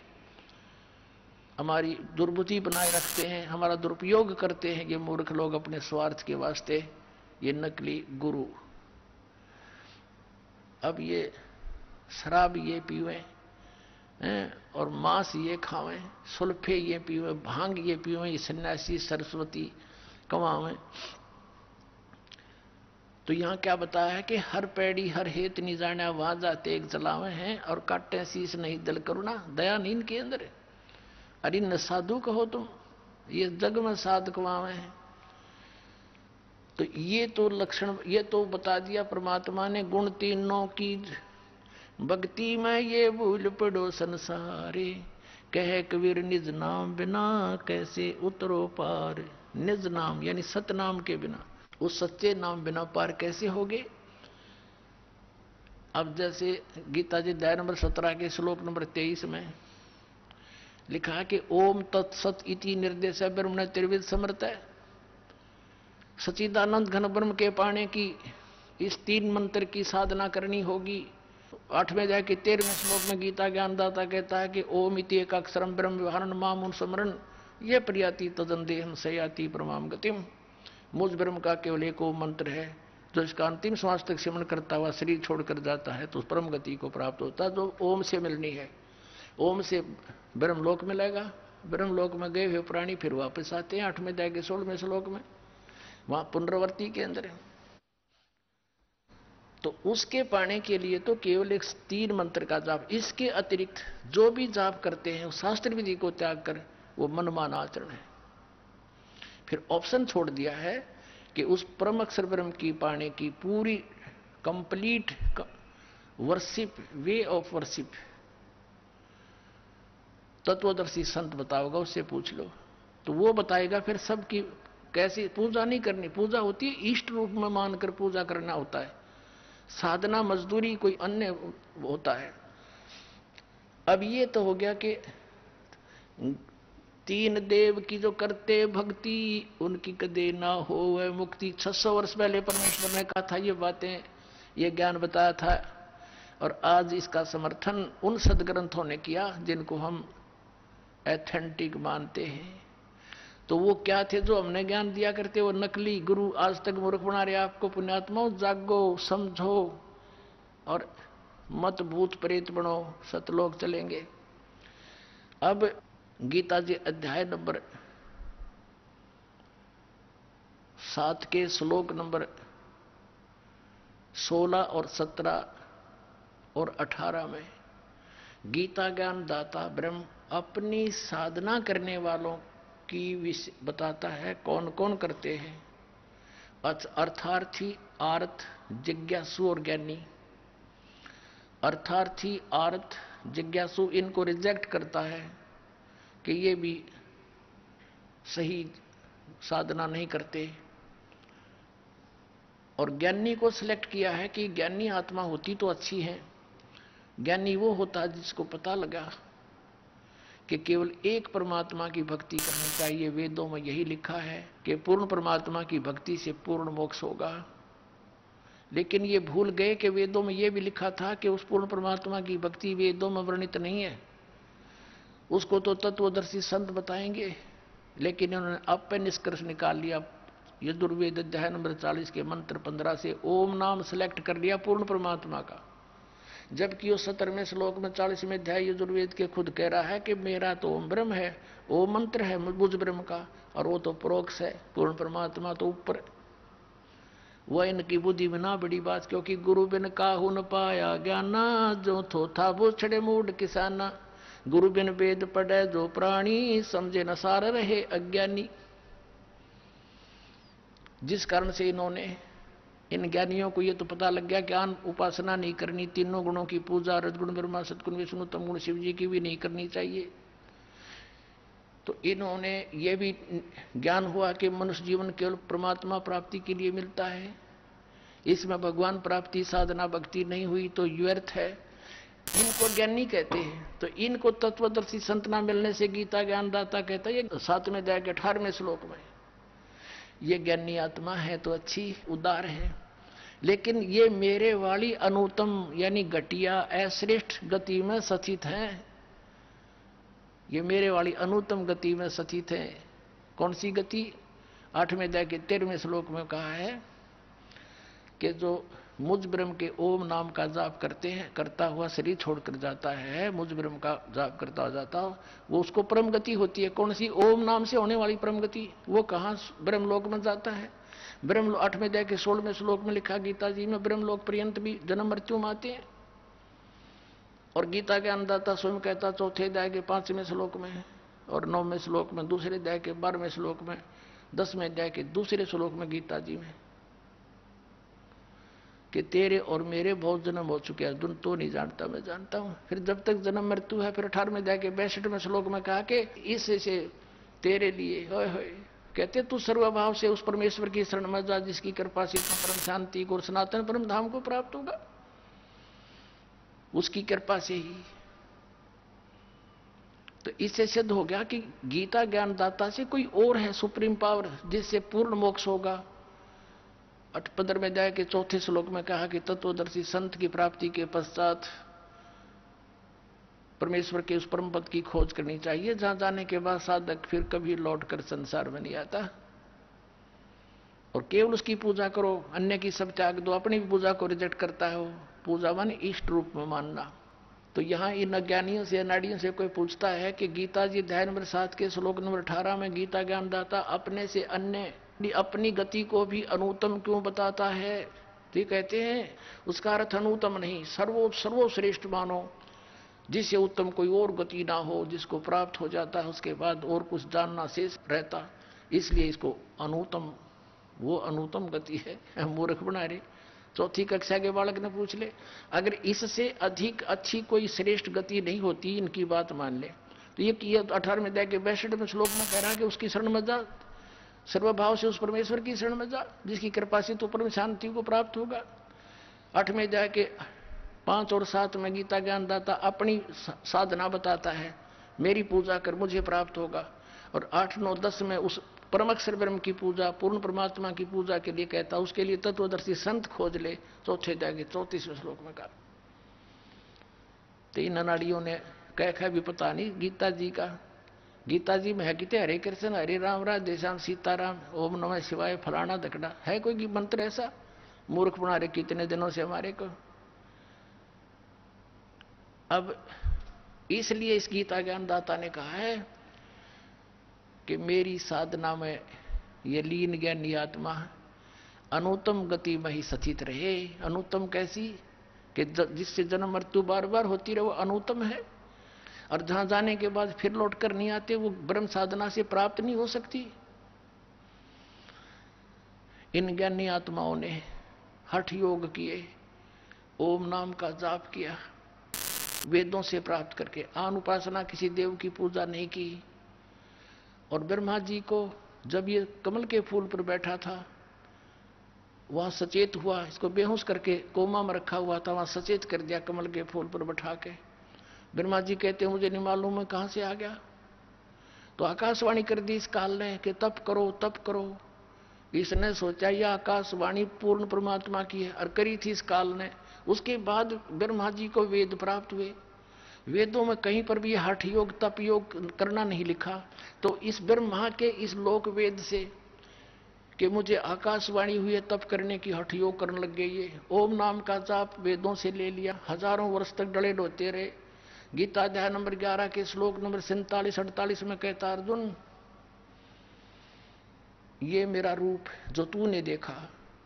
हमारी दुर्बुद्धि बनाए रखते हैं, हमारा दुरुपयोग करते हैं ये मूर्ख लोग अपने स्वार्थ के वास्ते, ये नकली गुरु। अब ये शराब ये पीवें, और मांस ये खावें, सुल्फे ये पीवें, भांग ये पीवें, ये सन्यासी सरस्वती कमावें। तो यहां क्या बताया है कि हर पैड़ी हर हेत नहीं जाना वाजा तेग चलावे हैं, और काटे शीस नहीं दल करुणा दया नींद के अंदर। अरे न साधु कहो तुम, ये जग में साधकवावे हैं। तो ये तो लक्षण, ये तो बता दिया परमात्मा ने, गुण तीनों की भक्ति में ये भूल पड़ो संसारे, कहे कबीर निज नाम बिना कैसे उतरो पार। निज नाम यानी सतनाम के बिना, उस सच्चे नाम बिना पार कैसे होगे। अब जैसे गीता जी अध्याय नंबर 17 के श्लोक नंबर 23 में लिखा है कि ओम तत्सत इति निर्देश ब्रह्मण त्रिविध समर्थ है। सच्चिदानंद घन ब्रह्म के पाने की इस 3 मंत्र की साधना करनी होगी। 8वें अध्याय के 13वें श्लोक में गीता ज्ञानदाता कहता है कि ओम इति एक अक्षरम ब्रह्म व्यवहारन माम स्मरण ये प्रियाति तदन देहम सयाति परमाम गतिम। मुझ ब्रह्म का केवल एक ओम मंत्र है, जो इसका अंतिम श्वास तक सिमरण करता हुआ शरीर छोड़कर जाता है तो उस परम गति को प्राप्त होता है, जो ओम से मिलनी है। ओम से ब्रह्मलोक मिलेगा, ब्रह्मलोक में गए हुए प्राणी फिर वापस आते हैं 8वें अध्याय के 16वें श्लोक में, वहां पुनरावृत्ति के अंदर। तो उसके पाने के लिए तो केवल एक 3 मंत्र का जाप, इसके अतिरिक्त जो भी जाप करते हैं उस शास्त्र विधि को त्याग कर वो मनमान आचरण है। फिर ऑप्शन छोड़ दिया है कि उस परम अक्षर ब्रह्म की पाने की पूरी complete worship, way of worship तत्वदर्शी संत बताओगा, उससे पूछ लो तो वो बताएगा फिर सबकी कैसी पूजा नहीं करनी। पूजा होती है इष्ट रूप में मानकर पूजा करना होता है, साधना मजदूरी कोई अन्य होता है। अब ये तो हो गया कि तीन देव की जो करते भक्ति उनकी कदे ना हो वह मुक्ति। 600 वर्ष पहले परमेश्वर ने कहा था ये बातें, ये ज्ञान बताया था, और आज इसका समर्थन उन सदग्रंथों ने किया जिनको हम एथेंटिक मानते हैं। तो वो क्या थे जो हमने ज्ञान दिया करते, वो नकली गुरु आज तक मूर्ख बना रहे आपको। पुण्यात्माओं जागो, समझो और मत भूत प्रेत बनो, सतलोक चलेंगे। अब गीता जी अध्याय नंबर 7 के श्लोक नंबर 16 और 17 और 18 में गीता ज्ञान दाता ब्रह्म अपनी साधना करने वालों की बताता है कौन कौन करते हैं। अर्थार्थी, आर्थ, जिज्ञासु और ज्ञानी। अर्थार्थी, आर्थ, जिज्ञासु इनको रिजेक्ट करता है कि ये भी सही साधना नहीं करते, और ज्ञानी को सिलेक्ट किया है कि ज्ञानी आत्मा होती तो अच्छी है। ज्ञानी वो होता है जिसको पता लगा कि केवल एक परमात्मा की भक्ति करनी चाहिए। वेदों में यही लिखा है कि पूर्ण परमात्मा की भक्ति से पूर्ण मोक्ष होगा। लेकिन ये भूल गए कि वेदों में यह भी लिखा था कि उस पूर्ण परमात्मा की भक्ति वेदों में वर्णित नहीं है, उसको तो तत्वदर्शी संत बताएंगे। लेकिन उन्होंने अब पे निष्कर्ष निकाल लिया, यजुर्वेद अध्याय नंबर 40 के मंत्र 15 से ओम नाम सिलेक्ट कर लिया पूर्ण परमात्मा का, जबकि वो 17वें श्लोक में 40वें अध्याय यजुर्वेद के खुद कह रहा है कि मेरा तो ओम ब्रह्म है, ओम मंत्र है बुझ ब्रह्म का, और वो तो परोक्ष है, पूर्ण परमात्मा तो ऊपर। वह इनकी बुद्धि में ना बड़ी बात, क्योंकि गुरु बिन काहू न पाया ज्ञाना, जो थोथा वो छड़े मूड किसाना। गुरु बिन वेद पढ़े जो प्राणी, समझे न सार रहे अज्ञानी। जिस कारण से इन्होंने, इन ज्ञानियों को ये तो पता लग गया ज्ञान उपासना नहीं करनी, तीनों गुणों की पूजा, रजगुण ब्रह्मा सतगुण विष्णु तम गुण शिव जी की भी नहीं करनी चाहिए। तो इन्होंने ये भी ज्ञान हुआ कि मनुष्य जीवन केवल परमात्मा प्राप्ति के लिए मिलता है, इसमें भगवान प्राप्ति साधना भक्ति नहीं हुई तो व्यर्थ है। इनको ज्ञानी कहते हैं। तो इनको तत्वदर्शी संत ना मिलने से गीता ज्ञानदाता कहता है, ये 7वें अध्याय के 18वें श्लोक में, ये ज्ञानी आत्मा है तो अच्छी उदार है, लेकिन ये मेरे वाली अनुत्तम यानी घटिया अश्रेष्ठ गति में स्थित है। ये मेरे वाली अनुत्तम गति में स्थित है। कौन सी गति? 8वें अध्याय के 13वें श्लोक में कहा है कि जो मुझ ब्रह्म के ओम नाम का जाप करते हैं, करता हुआ शरीर छोड़कर जाता है, मुझ ब्रह्म का जाप करता हो जाता, वो उसको परम गति होती है। कौन सी? ओम नाम से होने वाली परम गति। वो कहाँ? ब्रह्मलोक में जाता है। ब्रह्म 8वें अध्याय के 16वें श्लोक में लिखा गीता जी में, ब्रह्मलोक पर्यंत भी जन्म मृत्यु में आते हैं। और गीता के अन्नदाता स्वयं कहता 4थे अध्याय के 5वें श्लोक में, और 9वें श्लोक में, 2रे अध्याय के 12वें श्लोक में, 10वें अध्याय के 2रे श्लोक में गीता जी में कि तेरे और मेरे बहुत जन्म हो चुके हैं, अर्जुन तो नहीं जानता, मैं जानता हूं। फिर जब तक जन्म मृत्यु है, फिर 18वें अध्याय के 62वें श्लोक में कहा कि इससे तेरे लिए होय होय, कहते तू सर्वभाव से उस परमेश्वर की शरण में जा जिसकी कृपा से तू परम शांति को, सनातन परम धाम को प्राप्त होगा, उसकी कृपा से ही। तो इससे सिद्ध हो गया कि गीता ज्ञानदाता से कोई और है सुप्रीम पावर, जिससे पूर्ण मोक्ष होगा। 15वें अध्याय के 4थे श्लोक में कहा कि तत्वदर्शी संत की प्राप्ति के पश्चात परमेश्वर के उस परम पद की खोज करनी चाहिए, जहां जाने के बाद साधक फिर कभी लौटकर संसार में नहीं आता, और केवल उसकी पूजा करो, अन्य की सब त्याग दो। अपनी भी पूजा को रिजेक्ट करता है वो, पूजा मान इष्ट रूप में मानना। तो यहाँ इन अज्ञानियों से, अनाड़ियों से कोई पूछता है कि गीता जी अध्याय नंबर 7 के श्लोक नंबर 18 में गीता ज्ञानदाता अपने से अन्य अपनी गति को भी अनुत्तम क्यों बताता है? तो कहते हैं उसका अर्थ अनुत्तम नहीं, सर्वश्रेष्ठ मानो, जिससे उत्तम कोई और गति ना हो, जिसको प्राप्त हो जाता है उसके बाद और कुछ जानना शेष रहता, इसलिए इसको अनुत्तम, वो अनुत्तम गति है। मूर्ख बना रहे। 4ठी कक्षा के बालक ने पूछ ले, अगर इससे अधिक अच्छी कोई श्रेष्ठ गति नहीं होती, इनकी बात मान ले, तो ये 18वें अध्याय के 62वें श्लोक में कह रहा है कि उसकी शरण में जा, सर्वभाव से उस परमेश्वर की शरण में जा जिसकी कृपा से तो परम शांति को प्राप्त होगा। 8वें अध्याय के 5 और 7 में गीता ज्ञानदाता अपनी साधना बताता है, मेरी पूजा कर मुझे प्राप्त होगा। और 8, 9, 10 में उस परम अक्षर ब्रह्म की पूजा, पूर्ण परमात्मा की पूजा के लिए कहता, उसके लिए तत्वदर्शी संत खोज ले। चौथे अध्याय के 34वें श्लोक में कहा। तो इन अनाड़ियों ने कह भी पता नहीं गीता जी का, गीता जी में है कितने हरे कृष्ण हरे राम राधे श्याम सीताराम ओम नमः शिवाय फलाना धकड़ा, है कोई मंत्र ऐसा? मूर्ख बना रहे कितने दिनों से हमारे को। अब इसलिए इस गीता ज्ञानदाता ने कहा है कि मेरी साधना में ये लीन ज्ञानी आत्मा अनुत्तम गति में ही सचित रहे। अनुत्तम कैसी? कि जिससे जन्म मृत्यु बार बार होती रहे, वो अनुत्तम है। और जहां जाने के बाद फिर लौट कर नहीं आते, वो ब्रह्म साधना से प्राप्त नहीं हो सकती। इन ज्ञानी आत्माओं ने हठ योग किए, ओम नाम का जाप किया, वेदों से प्राप्त करके आन उपासना, किसी देव की पूजा नहीं की। और ब्रह्मा जी को जब ये कमल के फूल पर बैठा था, वहां सचेत हुआ, इसको बेहोश करके कोमा में रखा हुआ था, वहां सचेत कर दिया कमल के फूल पर बैठा के। ब्रह्मा जी कहते हैं मुझे नहीं मालूम है कहां से आ गया। तो आकाशवाणी कर दी इस काल ने कि तप करो तप करो। इसने सोचा यह आकाशवाणी पूर्ण परमात्मा की है, और करी थी इस काल ने। उसके बाद ब्रह्मा जी को वेद प्राप्त हुए। वेदों में कहीं पर भी हठ योग तप योग करना नहीं लिखा। तो इस ब्रह्मा के इस लोक वेद से कि मुझे आकाशवाणी हुई है तप करने की, हठ योग करने लग गई है। ओम नाम का जाप वेदों से ले लिया, हजारों वर्ष तक डले डोते रहे। गीता अध्याय नंबर 11 के श्लोक नंबर 47-48 में कहता, अर्जुन ये मेरा रूप जो तूने देखा,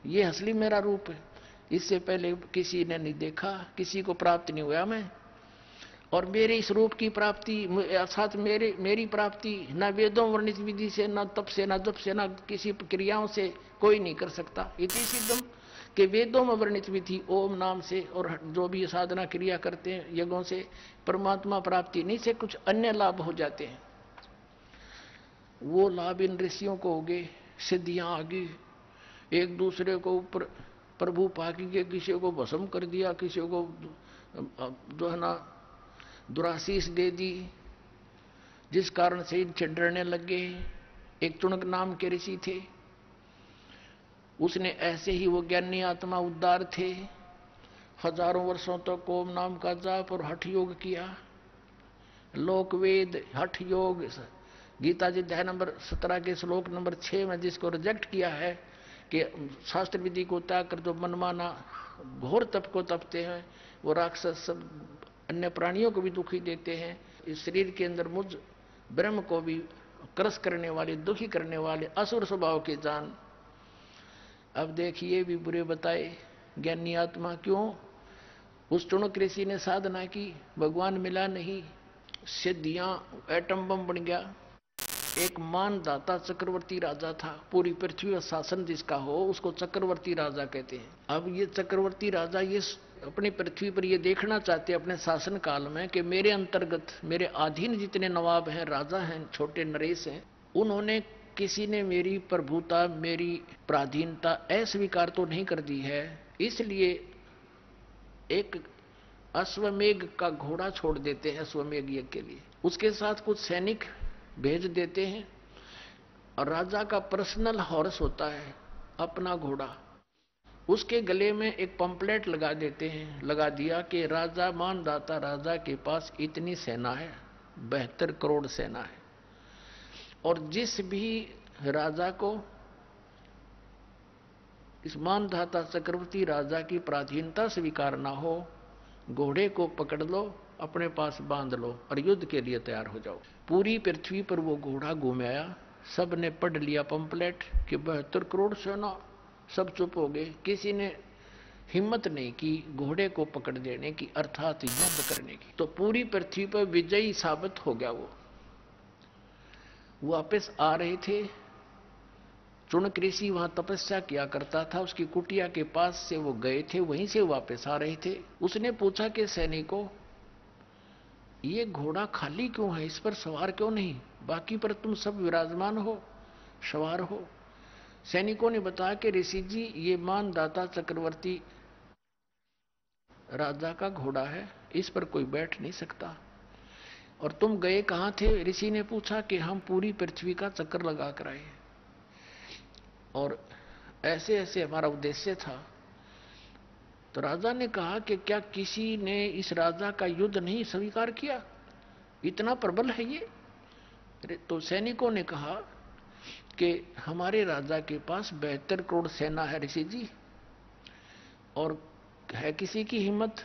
ये असली मेरा रूप है। इससे पहले किसी ने नहीं देखा, किसी को प्राप्त नहीं हुआ मैं। और मेरे इस रूप की प्राप्ति अर्थात मेरी प्राप्ति न वेदों वर्णित विधि से, न तप से, न जप से, न किसी क्रियाओं से कोई नहीं कर सकता। इति सिद्धम कि वेदों में वर्णित विधि ओम नाम से और जो भी साधना क्रिया करते हैं यज्ञों से परमात्मा प्राप्ति नहीं से कुछ अन्य लाभ हो जाते हैं। वो लाभ इन ऋषियों को हो गए, सिद्धियां आ गई, एक दूसरे को ऊपर प्रभु पाकी के, किसी को भस्म कर दिया, किसी को जो है ना दुराशीष दे दी, जिस कारण से इनसे डरने लग गए। एक चुनक नाम के ऋषि थे, उसने ऐसे ही वो ज्ञानी आत्मा उद्धार थे, हजारों वर्षों तक ओम नाम का जाप और हठ योग किया। लोक वेद हठ योग गीता जी अध्याय नंबर 17 के श्लोक नंबर 6 में जिसको रिजेक्ट किया है कि शास्त्र विधि को त्याग कर जो मनमाना घोर तप को तपते हैं, वो राक्षस सब अन्य प्राणियों को भी दुखी देते हैं। इस शरीर के अंदर मुझ ब्रह्म को भी क्रस करने वाले, दुखी करने वाले असुर स्वभाव के जान। अब देखिए भी बुरे बताए ज्ञानी आत्मा क्यों? उस चुनक ऋषि ने साधना की, भगवान मिला नहीं, सिद्धियां एटम बम बन गया। एक मानदाता चक्रवर्ती राजा था, पूरी पृथ्वी का शासन जिसका हो उसको चक्रवर्ती राजा कहते हैं। अब ये चक्रवर्ती राजा ये अपनी पृथ्वी पर ये देखना चाहते अपने शासन काल में कि मेरे अंतर्गत मेरे अधीन जितने नवाब हैं, राजा हैं, छोटे नरेश हैं, उन्होंने किसी ने मेरी प्रभुता, मेरी पराधीनता अस्वीकार तो नहीं कर दी है। इसलिए एक अश्वमेघ का घोड़ा छोड़ देते हैं अश्वमेघ यज्ञ के लिए, उसके साथ कुछ सैनिक भेज देते हैं, और राजा का पर्सनल हॉर्स होता है अपना घोड़ा, उसके गले में एक पंपलेट लगा देते हैं। लगा दिया कि राजा मानदाता राजा के पास इतनी सेना है, 72 करोड़ सेना है, और जिस भी राजा को इस मानदाता चक्रवर्ती राजा की पराधीनता स्वीकार ना हो, घोड़े को पकड़ लो, अपने पास बांध लो और युद्ध के लिए तैयार हो जाओ। पूरी पृथ्वी पर वो घोड़ा घूमाया, सब ने पढ़ लिया पंपलेट कि 72 करोड़ सेना, सब चुप हो गए। किसी ने हिम्मत नहीं की घोड़े को पकड़ देने की, अर्थात युद्ध करने की। तो पूरी पृथ्वी पर विजयी साबित हो गया। वो वापस आ रहे थे, चुनक ऋषि वहां तपस्या किया करता था, उसकी कुटिया के पास से वो गए थे, वहीं से वापस आ रहे थे। उसने पूछा कि सैनिकों ये घोड़ा खाली क्यों है, इस पर सवार क्यों नहीं, बाकी पर तुम सब विराजमान हो, सवार हो। सैनिकों ने बताया कि ऋषि जी ये मानदाता चक्रवर्ती राजा का घोड़ा है, इस पर कोई बैठ नहीं सकता। और तुम गए कहाँ थे? ऋषि ने पूछा कि हम पूरी पृथ्वी का चक्कर लगा कर आए और ऐसे ऐसे हमारा उद्देश्य था। तो राजा ने कहा कि क्या किसी ने इस राजा का युद्ध नहीं स्वीकार किया? इतना प्रबल है ये। तो सैनिकों ने कहा कि हमारे राजा के पास 72 करोड़ सेना है ऋषि जी, और है किसी की हिम्मत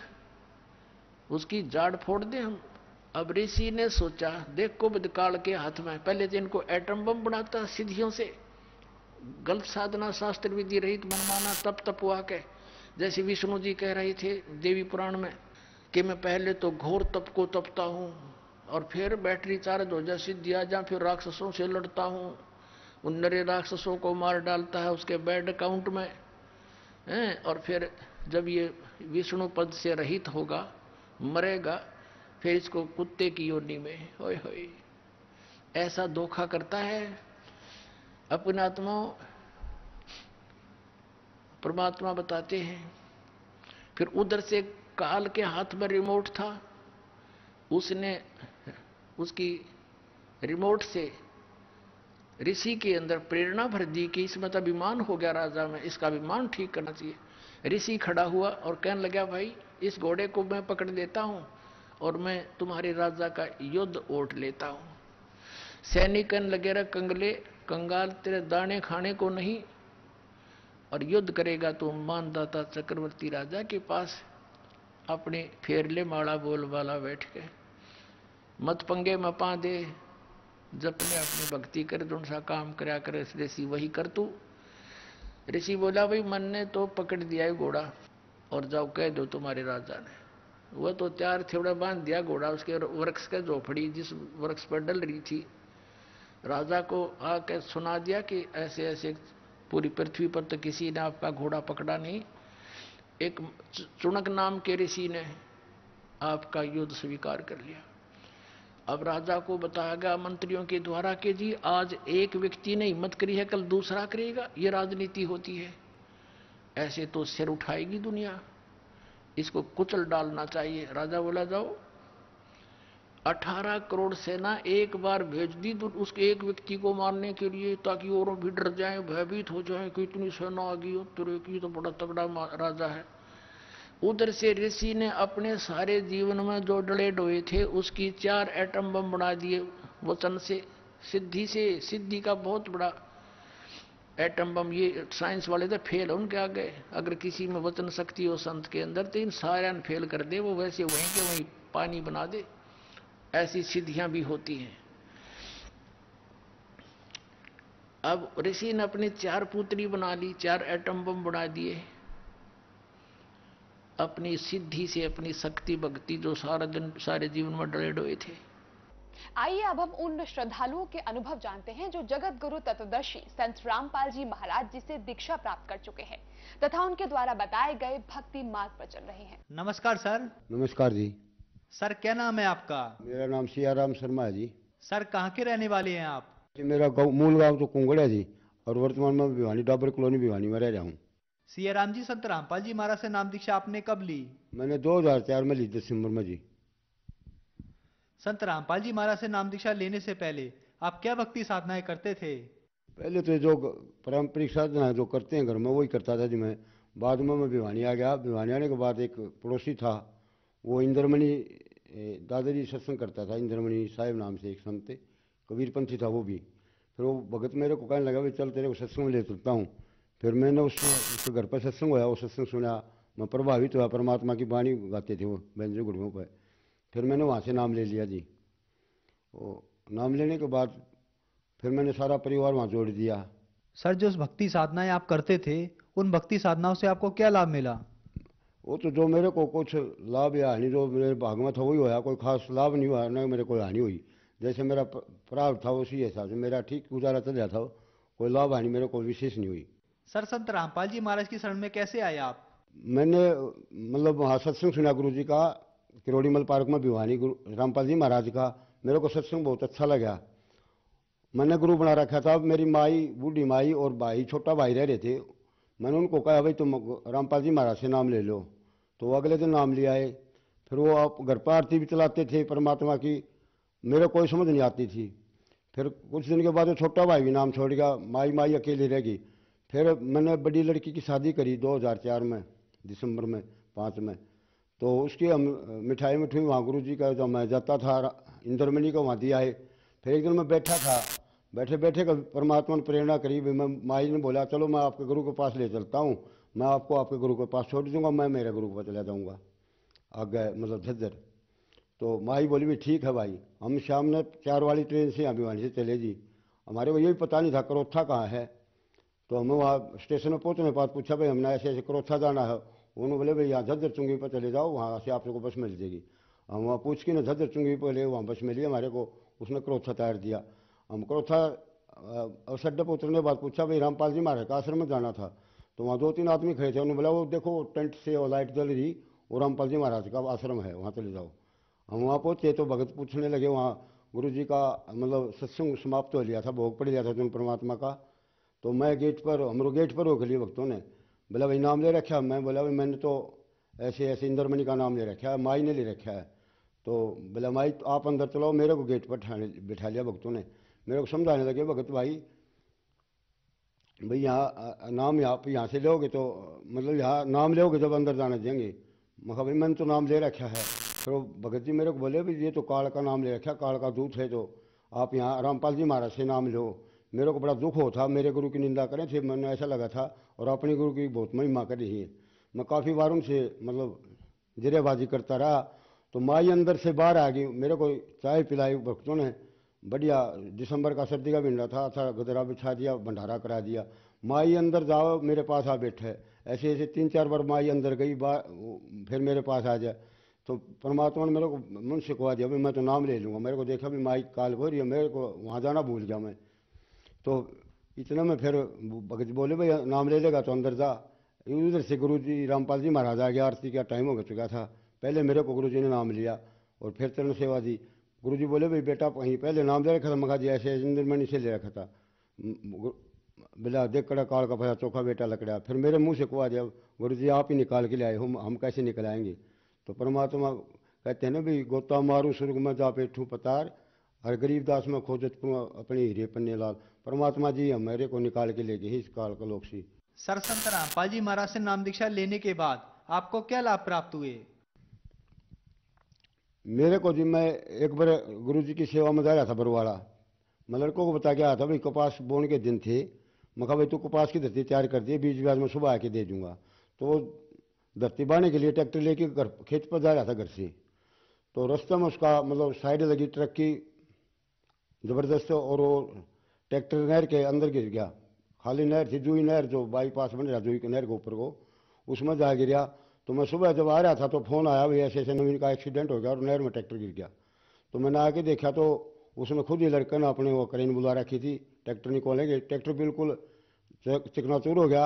उसकी जाड़ फोड़ दे हम। अब ऋषि ने सोचा, देखो बदकाल के हाथ में, पहले तो इनको एटम बम बनाता सिद्धियों से, गलत साधना शास्त्र विधि रहित मनमाना तप तपवा के, जैसे विष्णु जी कह रहे थे देवी पुराण में कि मैं पहले तो घोर तप को तपता हूँ और फिर बैटरी चार्ज हो जा सिद्धि आ जा, फिर राक्षसों से लड़ता हूँ, उन नरे राक्षसों को मार डालता है उसके बैड अकाउंट में हैं, और फिर जब ये विष्णु पद से रहित होगा, मरेगा, फिर इसको कुत्ते की योनि में, होय होय। ऐसा धोखा करता है अपने आत्माओं। परमात्मा बताते हैं। फिर उधर से काल के हाथ में रिमोट था, उसने उसकी रिमोट से ऋषि के अंदर प्रेरणा भर दी कि इसमें तो अभिमान हो गया राजा में, इसका अभिमान ठीक करना चाहिए। ऋषि खड़ा हुआ और कहने लगा, भाई इस घोड़े को मैं पकड़ लेता हूं और मैं तुम्हारे राजा का युद्ध ओढ़ लेता हूं। सैनिकन लगे रहा कंगले, कंगाल तेरे दाने खाने को नहीं, और युद्ध करेगा तो मानदाता चक्रवर्ती राजा के पास अपने फेरले माड़ा बोल वाला बैठ के, मत पंगे मपा दे, जपने अपनी भक्ति कर, जो सा काम करया करे ऋषि वही कर तू। ऋषि बोला, भाई मन ने तो पकड़ दिया है घोड़ा, और जाओ कह दो तुम्हारे राजा ने। वह तो तैयार थोड़ा बांध दिया घोड़ा उसके वृक्ष के झोपड़ी जिस वृक्ष पर डल रही थी। राजा को आके सुना दिया कि ऐसे ऐसे पूरी पृथ्वी पर तो किसी ने आपका घोड़ा पकड़ा नहीं, एक चुनक नाम के ऋषि ने आपका युद्ध स्वीकार कर लिया। अब राजा को बताया गया मंत्रियों के द्वारा कि जी आज एक व्यक्ति ने हिम्मत करी है, कल दूसरा करेगा, ये राजनीति होती है, ऐसे तो सिर उठाएगी दुनिया, इसको कुचल डालना चाहिए। राजा बोला, जाओ 18 करोड़ सेना एक बार भेज दी तो उसके एक व्यक्ति को मारने के लिए, ताकि और भी डर जाएं, भयभीत हो जाएं कि इतनी सेना आ गई, तेरे की तो बड़ा तगड़ा राजा है। उधर से ऋषि ने अपने सारे जीवन में जो डले डोए थे उसकी 4 एटम बम बना दिए वचन से, सिद्धि का बहुत बड़ा एटम बम। ये साइंस वाले तो फेल उनके आगे, अगर किसी में वचन शक्ति हो संत के अंदर तो इन सारे फेल कर दे, वो वैसे वहीं के वहीं पानी बना दे। ऐसी सिद्धियां भी होती हैं। अब ऋषि ने अपनी 4 पुत्री बना ली, 4 एटम बम बना दिए अपनी सिद्धि से, अपनी शक्ति भक्ति जो सारा दिन सारे जीवन में डरे डोए थे। आइए अब हम उन श्रद्धालुओं के अनुभव जानते हैं जो जगत गुरु तत्वदर्शी संत रामपाल जी महाराज जी से दीक्षा प्राप्त कर चुके हैं तथा उनके द्वारा बताए गए भक्ति मार्ग पर चल रहे हैं। नमस्कार सर। नमस्कार जी। सर क्या नाम है आपका? मेरा नाम सियाराम शर्मा है जी। सर कहाँ के रहने वाले हैं आप? जी मेरा मूल गांव तो कुंगड़ है जी, और वर्तमान में भिवानी डाबर कॉलोनी भिवानी में रह रहा हूँ। सियाराम जी, संत रामपाल जी महाराज से नाम दीक्षा आपने कब ली? मैंने 2004 में ली, दिसंबर में जी। संत रामपाल जी महाराज से नाम दीक्षा लेने से पहले आप क्या भक्ति साधनाएं करते थे? पहले तो जो पारंपरिक साधना जो करते हैं घर में वही करता था जी मैं। बाद में मैं भिवानी आ गया। भिवानी आने के बाद एक पड़ोसी था, वो इंद्रमणि दादाजी सत्संग करता था, इंद्रमणि साहिब नाम से एक संत कबीरपंथी था वो भी। फिर वो भगत मेरे को कहने लगा, भाई चल तेरे को सत्संग में ले चलता हूँ। फिर मैंने उसके घर पर सत्संग हुआ, वो सत्संग सुना, मैं प्रभावित हुआ। परमात्मा की वाणी गाते थे वो बैंजो गुड़ियों पर। फिर मैंने वहाँ से नाम ले लिया जी। वो नाम लेने के बाद फिर मैंने सारा परिवार वहाँ जोड़ दिया। सर जो भक्ति साधनाएं आप करते थे उन भक्ति साधनाओं से आपको क्या लाभ मिला? वो तो जो मेरे को कुछ लाभ या हानि जो मेरे भाग में था वही होया, कोई खास लाभ नहीं हुआ, न मेरे कोई हानि हुई। जैसे मेरा प्राप्त था उसी हिसाब से मेरा ठीक गुजारा चल रहा था, कोई लाभ हानि मेरे को विशेष नहीं हुई। सर संत रामपाल जी महाराज की शरण में कैसे आए आप? मैंने मतलब वहाँ सत्संग सुना गुरु जी का, किरोड़ीमल पार्क में भिवानी रामपाल जी महाराज का। मेरे को सत्संग बहुत अच्छा लगा। मैंने गुरु बना रखा था। मेरी माई, बूढ़ी माई और भाई, छोटा भाई रह रहे थे। मैंने उनको कहा, भाई तुम रामपाल जी महाराज से नाम ले लो। तो अगले दिन नाम ले आए। फिर वो आप घर पर आरती भी चलाते थे परमात्मा की, मेरे कोई समझ नहीं आती थी। फिर कुछ दिन के बाद वो छोटा भाई भी नाम छोड़ गया, माई माई अकेली रह गई। फिर मैंने बड़ी लड़की की शादी करी 2004 में, दिसंबर में 5 में। तो उसकी हम मिठाई मिठाई वहाँ गुरु जी का जब मैं जाता था इंद्रमणि को वहाँ दिया है। फिर एक दिन मैं बैठा था, बैठे बैठे कभी परमात्मा ने प्रेरणा करी, मैं माई ने बोला चलो मैं आपके गुरु के पास ले चलता हूँ, मैं आपको आपके गुरु के पास छोड़ दूंगा, मैं मेरे गुरु के पास चला जाऊँगा आगे मतलब झज्जर। तो माई बोली भी ठीक है भाई। हम शाम ने 4 वाली ट्रेन से यहाँ भिवानी से चले जी। हमारे को ये भी पता नहीं था करोथा कहाँ है। तो हमें वहाँ स्टेशन में पहुँचने के बाद पूछा भाई हमने ऐसे ऐसे करोथा जाना है। उन्होंने बोले भाई यहाँ झज्जर चुंगी पर चले जाओ, वहाँ से आप लोग को बस मिल जाएगी। हम वहाँ पूछ के ना झज्जर चुंगी पर ले, वहाँ बस मिली हमारे को, उसने करोथा तैयार दिया। हम करोथा बस अड्डे पर उतरने के बाद पूछा भाई रामपाल जी महाराज का आश्रम में जाना था। तो वहाँ 2-3 आदमी खड़े थे, उन्होंने बोला वो देखो टेंट से वो लाइट जल रही, वो रामपाल जी महाराज का आश्रम है, वहाँ चले जाओ। हम वहाँ पहुँचे तो भगत पूछने लगे, वहाँ गुरु जी का मतलब सत्संग समाप्त हो लिया था, भोग पड़ लिया था उन परमात्मा का। तो मैं गेट पर, हमारे गेट पर रोक लिए भक्तों ने, बोला भाई नाम ले रखा। मैं बोला भाई मैंने तो ऐसे ऐसे इंद्रमणि का नाम ले रखा है, माई ने ले रखा है। तो बोला माई आप अंदर चलाओ, मेरे को गेट पर बिठा लिया भक्तों ने। मेरे को समझाने लगे भगत भाई यहाँ नाम यहाँ से लोगे तो मतलब यहाँ नाम लोगे जब अंदर जाने देंगे। मैं कहा भाई मैंने तो नाम ले रखा है। फिर वो भगत जी मेरे को बोले भाई ये तो काल का नाम ले रखा है, काल का दूत है, तो आप यहाँ रामपाल जी महाराज से नाम लो। मेरे को बड़ा दुख होता, मेरे गुरु की निंदा करें थे, मैंने ऐसा लगा था, और अपने गुरु की बहुत महिमा कर रही है। मैं काफ़ी बार उनसे मतलब जरेबाजी करता रहा। तो माई अंदर से बाहर आ गई, मेरे को चाय पिलाई भक्तों ने, बढ़िया दिसंबर का सर्दी का महीना था, अच्छा गदरा बिछा दिया, भंडारा करा दिया। माई अंदर जाओ मेरे पास आ बैठे, ऐसे ऐसे 3-4 बार माई अंदर गई, फिर मेरे पास आ जाए। तो परमात्मा ने मेरे को मन सिखवा दिया भाई मैं तो नाम ले लूँगा। मेरे को देखा भी माई काल हो रही है, मेरे को वहाँ जाना भूल गया मैं। तो इतना में फिर भगत बोले भाई नाम ले लेगा तो अंदर जा। उधर से गुरु जी रामपाल जी महाराज आ गया, आरती का टाइम हो चुका था। पहले मेरे को गुरु जी ने नाम लिया और फिर चरण सेवा दी। गुरु जी बोले भाई बेटा कहीं पहले नाम ले रखा था? मगा जी ऐसे इंद्रमणि से ले रखा था। बिला देख कड़ा काल का भया चोखा बेटा लकड़ा। फिर मेरे मुंह से कुआ दिया गुरु जी आप ही निकाल के ले आए, हम कैसे निकल आएंगे। तो परमात्मा कहते हैं ना भाई गोता मारू स्वर्ग में जा बैठूँ पतार, हर गरीबदास में खोजत अपने हीरे पन्ने लाल। परमात्मा जी हमारे को निकाल के ले गए इस काल का लोक सी। सर संत रामपाल जी महाराज से नाम दीक्षा लेने के बाद आपको क्या लाभ प्राप्त हुए? मेरे को जी मैं एक बार गुरु जी की सेवा में जा रहा था बरवाड़ा। मैं लड़कों को बता के आया था भाई कपास बोने के दिन थे। मैं कहा भाई तू कपास की धरती तैयार कर दिए, बीज ब्याज में सुबह आके दे दूंगा। तो धरती बाने के लिए ट्रैक्टर लेके घर खेत पर जा रहा था घर से। तो रास्ते में उसका मतलब साइड लगी ट्रक की ज़बरदस्त, और वो ट्रैक्टर नहर के अंदर गिर गया। खाली नहर थी, जूही नहर जो बाईपास बन रहा जूही के नहर के ऊपर को, उसमें जा गिरा। तो मैं सुबह जब आ रहा था तो फ़ोन आया भाई ऐसे ऐसे नवीन का एक्सीडेंट हो गया और नहर में ट्रैक्टर गिर गया। तो मैंने आके देखा तो उसने खुद ही लड़के ने अपने वो क्रेन बुला रखी थी, ट्रैक्टर निकालेंगे। ट्रैक्टर बिल्कुल चिकनाचूर हो गया।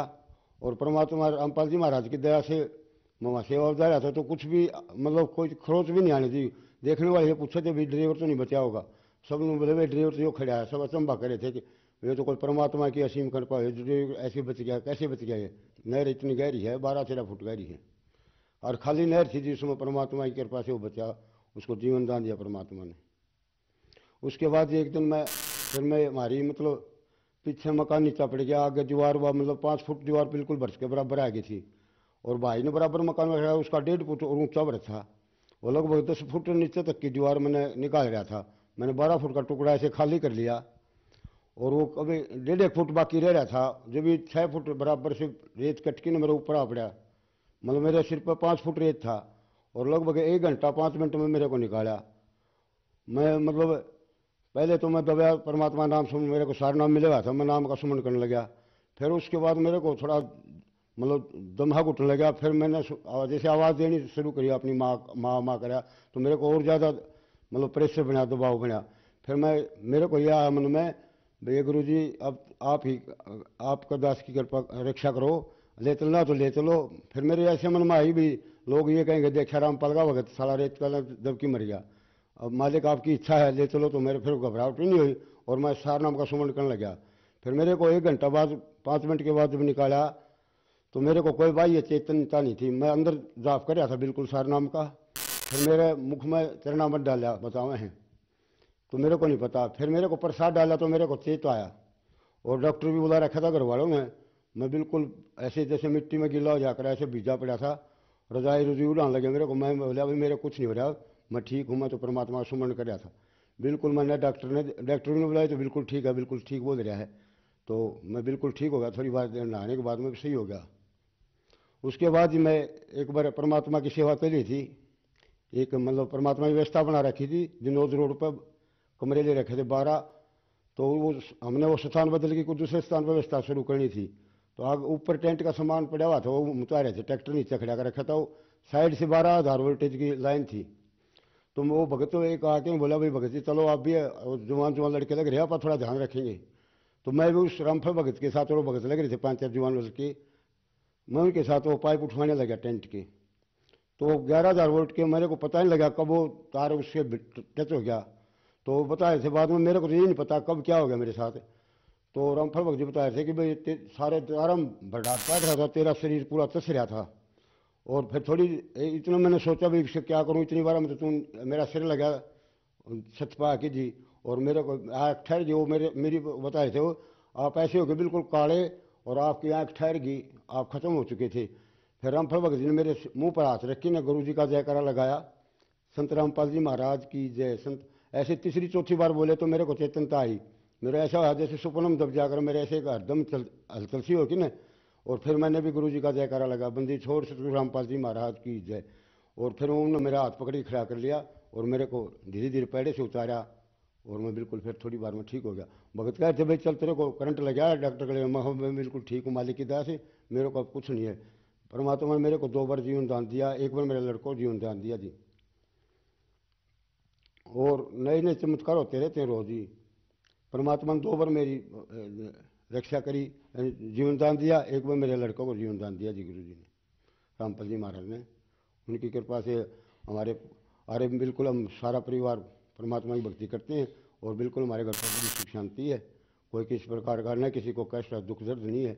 और परमात्मा रामपाल जी महाराज की दया से मैं वहाँ सेवा जा रहा था तो कुछ भी मतलब कोई खरोच भी नहीं आने दी। देखने वाले ये पूछे थे भाई ड्राइवर तो नहीं बचा होगा। सब लोग बोले भाई ड्राइवर तो यो खड़ा है। सब अचंभा करे थे कि ये तो कोई परमात्मा की असीम कृपा है, ड्राइवर ऐसे बच गया, कैसे बच गया। ये नहर इतनी गहरी है, 12-13 फुट गहरी है, और खाली नहर थी जिसमें परमात्मा की कृपा से वो बचा, उसको जीवन दान दिया परमात्मा ने। उसके बाद एक दिन फिर मैं हमारी मतलब पीछे मकान नीचा पड़ गया, आगे दीवार हुआ मतलब 5 फुट दीवार बिल्कुल बरस के बराबर आ गई थी। और भाई ने बराबर मकान में रखा, उसका 1.5 फुट और ऊंचा बरस था। वो लगभग 10 फुट नीचे तक की दीवार मैंने निकाल रहा था। मैंने 12 फुट का टुकड़ा ऐसे खाली कर लिया और वो कभी 1.5 फुट बाकी रह रहा था। जब भी 6 फुट बराबर से रेत कटकी ने मेरे ऊपर आ पड़ा, मतलब मेरे सिर पर 5 फुट रेत था। और लगभग 1 घंटा 5 मिनट में मेरे को निकाला। मैं मतलब पहले तो मैं दबा परमात्मा नाम सुन, मेरे को सारा नाम मिलेगा था, मैं नाम का सुमन करने लगा। फिर उसके बाद मेरे को थोड़ा मतलब दमहा घुटने लगा। फिर मैंने जैसे आवाज़ देनी शुरू करी अपनी माँ माँ माँ करा, तो मेरे को और ज़्यादा मतलब प्रेशर बना, दबाव बना। फिर मेरे को यह आया मन में भैया गुरु जी अब आप ही आपका दास की कृपा रक्षा करो, ले चलना तो ले चलो। फिर मेरे ऐसे मन में आई भी लोग ये कहेंगे देखा रामपाल का भगत साला रेत का जबकि मर गया। अब मालिक आपकी इच्छा है ले चलो। तो मेरे फिर घबराहट ही नहीं हुई और मैं सार नाम का सुमन करने लगा। फिर मेरे को 1 घंटा बाद 5 मिनट के बाद जब निकाला तो मेरे को कोई बाह्य चेतनता नहीं थी। मैं अंदर जाप कर रहा था बिल्कुल सार नाम का। फिर मेरे मुख में चरना मत डाला बतावे हैं, तो मेरे को नहीं पता। फिर मेरे को प्रसाद डाला तो मेरे को चेत आया, और डॉक्टर भी बुला रखा था घर वालों ने। मैं बिल्कुल ऐसे जैसे मिट्टी में गिला हो जाकर ऐसे भीजा पड़ा था, रजाई रुजी उड़ाने लगे मेरे को। मैं बोला भाई मेरे कुछ नहीं हो रहा, मैं ठीक हूँ, मैं तो परमात्मा का सुमरण कर रहा था। बिल्कुल मैंने डॉक्टर ने बुलाया तो बिल्कुल ठीक है, बिल्कुल ठीक बोल रहा है। तो मैं बिल्कुल ठीक हो गया, थोड़ी बार नहाने के बाद में सही हो गया। उसके बाद ही मैं एक बार परमात्मा की सेवा करी थी। एक मतलब परमात्मा की व्यवस्था बना रखी थी, जिनोद रोड पर कमरे ले रखे थे 12। तो वो हमने वो स्थान बदल के कुछ दूसरे स्थान पर व्यवस्था शुरू करनी थी। तो आग ऊपर टेंट का सामान पड़ा हुआ था, वो उतारे थे, ट्रैक्टर नीचे खड़ा कर रखा था। वो साइड से 12,000 वोल्टेज की लाइन थी। तो वो भगत तो एक आके बोला भाई भगत जी चलो आप भी जवान जवान लड़के लग रहे हैं, आप थोड़ा ध्यान रखेंगे। तो मैं भी उस रामफल भगत के साथ, और वो भगत लग रहे थे 5-4 जवान लड़के, मैं उनके साथ वो पाइप उठवाने लगा टेंट के। तो 11,000 वोल्ट के मेरे को पता नहीं लगा कब वो तार उससे टच हो गया। तो वो बता रहे थे बाद में, मेरे को तो ये नहीं पता कब क्या हो गया मेरे साथ। तो रामफल भगत जी बता रहे थे कि भाई सारे तारम भड़ाट बैठ रहा था, तेरा शरीर पूरा चस रहा था। और फिर थोड़ी इतना मैंने सोचा भाई इससे क्या करूँ, इतनी बार मैं तो मेरा सिर लगा सतपा की जी। और मेरे को आँख ठहर गई, वो मेरी बता रहे थे वो आप ऐसे हो गए बिल्कुल काले, और आपकी आँख ठहर गई, आप खत्म हो चुके थे। फिर रामफल भगत जी ने मेरे मुंह पर हाथ रखी ने गुरु जी का जयकारा लगाया, संत रामपाल जी महाराज की जय। संत ऐसे तीसरी चौथी बार बोले तो मेरे को चेतनता आई। मेरा ऐसा हुआ जैसे सुपनम दब जाकर मेरे ऐसे हरदम हलचल सी हो कि न। और फिर मैंने भी गुरु जी का जयकारा लगा, बंदी छोड़ सतगुरु रामपाल जी महाराज की जय। और फिर उन्होंने मेरा हाथ पकड़ के खड़ा कर लिया और मेरे को धीरे धीरे पैड़े से उतारा, और मैं बिल्कुल फिर थोड़ी बार में ठीक हो गया। भगत कहते थे भाई चल तेरे को करंट लगा डॉक्टर के लिए, मैं बिल्कुल ठीक हूँ मालिक की दया से, मेरे को अब कुछ नहीं है। परमात्मा ने मेरे को 2 बार जीवन दान दिया, एक बार मेरे लड़कों को जीवन दान दिया जी। और नए नए चमत्कार होते रहते हैं रोज ही। परमात्मा ने 2 बार मेरी रक्षा करी, जीवन दान दिया, एक बार मेरे लड़कों को जीवन दान दिया जी गुरु जी ने, रामपाल जी महाराज ने। उनकी कृपा से हमारे बिल्कुल हम सारा परिवार परमात्मा की भक्ति करते हैं, और बिल्कुल हमारे घर पर बड़ी सुख शांति है। कोई किसी प्रकार का न किसी को कष्ट दुख दर्द नहीं है,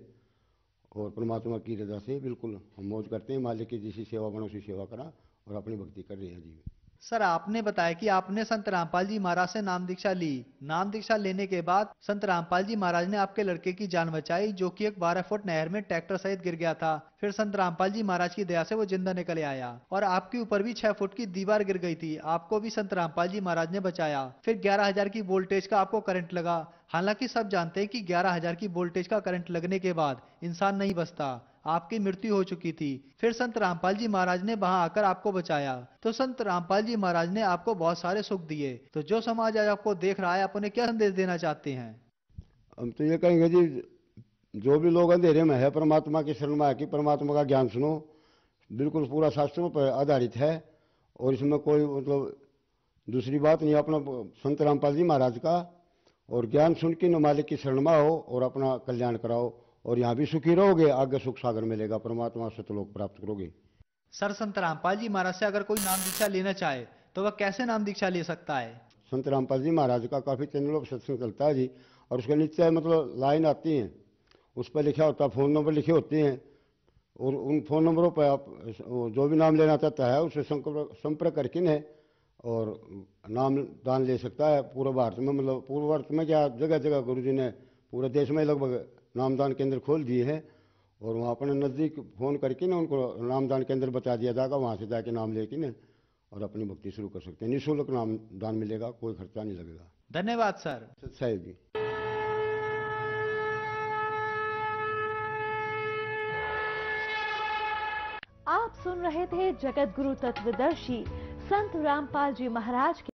और परमात्मा की रजा से बिल्कुल हम मौज करते हैं। मालिक की जैसी सेवा बनो उसी सेवा करा, और अपनी भक्ति कर रहे हैं जी। सर आपने बताया कि आपने संत रामपाल जी महाराज से नाम दीक्षा ली। नाम दीक्षा लेने के बाद संत रामपाल जी महाराज ने आपके लड़के की जान बचाई, जो कि एक 12 फुट नहर में ट्रैक्टर सहित गिर गया था। फिर संत रामपाल जी महाराज की दया से वो जिंदा निकल आया, और आपके ऊपर भी 6 फुट की दीवार गिर गई थी, आपको भी संत रामपाल जी महाराज ने बचाया। फिर 11,000 की वोल्टेज का आपको करंट लगा। हालांकि सब जानते हैं कि 11,000 की वोल्टेज का करंट लगने के बाद इंसान नहीं बचता, आपकी मृत्यु हो चुकी थी। फिर संत रामपाल जी महाराज ने वहां आकर आपको बचाया। तो संत रामपाल जी महाराज ने आपको बहुत सारे सुख दिए। तो जो समाज आज आपको देख रहा है, आप उन्हें क्या संदेश देना चाहते हैं? हम तो ये कहेंगे जी, जो भी लोग अंधेरे में है परमात्मा की शरण में आके परमात्मा का ज्ञान सुनो, बिल्कुल पूरा शास्त्रों पर आधारित है, और इसमें कोई मतलब दूसरी बात नहीं। अपना संत रामपाल जी महाराज का और ज्ञान सुन के न मालिक की शरण में आओ और अपना कल्याण कराओ, और यहाँ भी सुखी रहोगे, आगे सुख सागर मिलेगा, परमात्मा सतलोक प्राप्त करोगे। सर संत रामपाल जी महाराज से अगर कोई नाम दीक्षा लेना चाहे तो वह कैसे नाम दीक्षा ले सकता है? संत रामपाल जी महाराज का काफ़ी चैनलों पर सत्संग चलता है जी, और उसके नीचे मतलब लाइन आती है, उस पर लिखा होता है, फ़ोन नंबर लिखे होते हैं, और उन फ़ोन नंबरों पर आप जो भी नाम लेना चाहता है उससे संपर्क करके न और नाम दान ले सकता है। पूरे भारत में मतलब पूर्व भारत में क्या जगह जगह गुरु जी ने पूरे देश में लगभग नामदान केंद्र खोल दिए हैं, और वहाँ अपने नज़दीक फ़ोन करके ना उनको नामदान केंद्र बता दिया जाएगा, वहाँ से जाके नाम लेके ना और अपनी भक्ति शुरू कर सकते हैं। निःशुल्क नाम दान मिलेगा, कोई खर्चा नहीं लगेगा। धन्यवाद सर। साहिब जी। आप सुन रहे थे जगत गुरु तत्वदर्शी संत रामपाल जी महाराज के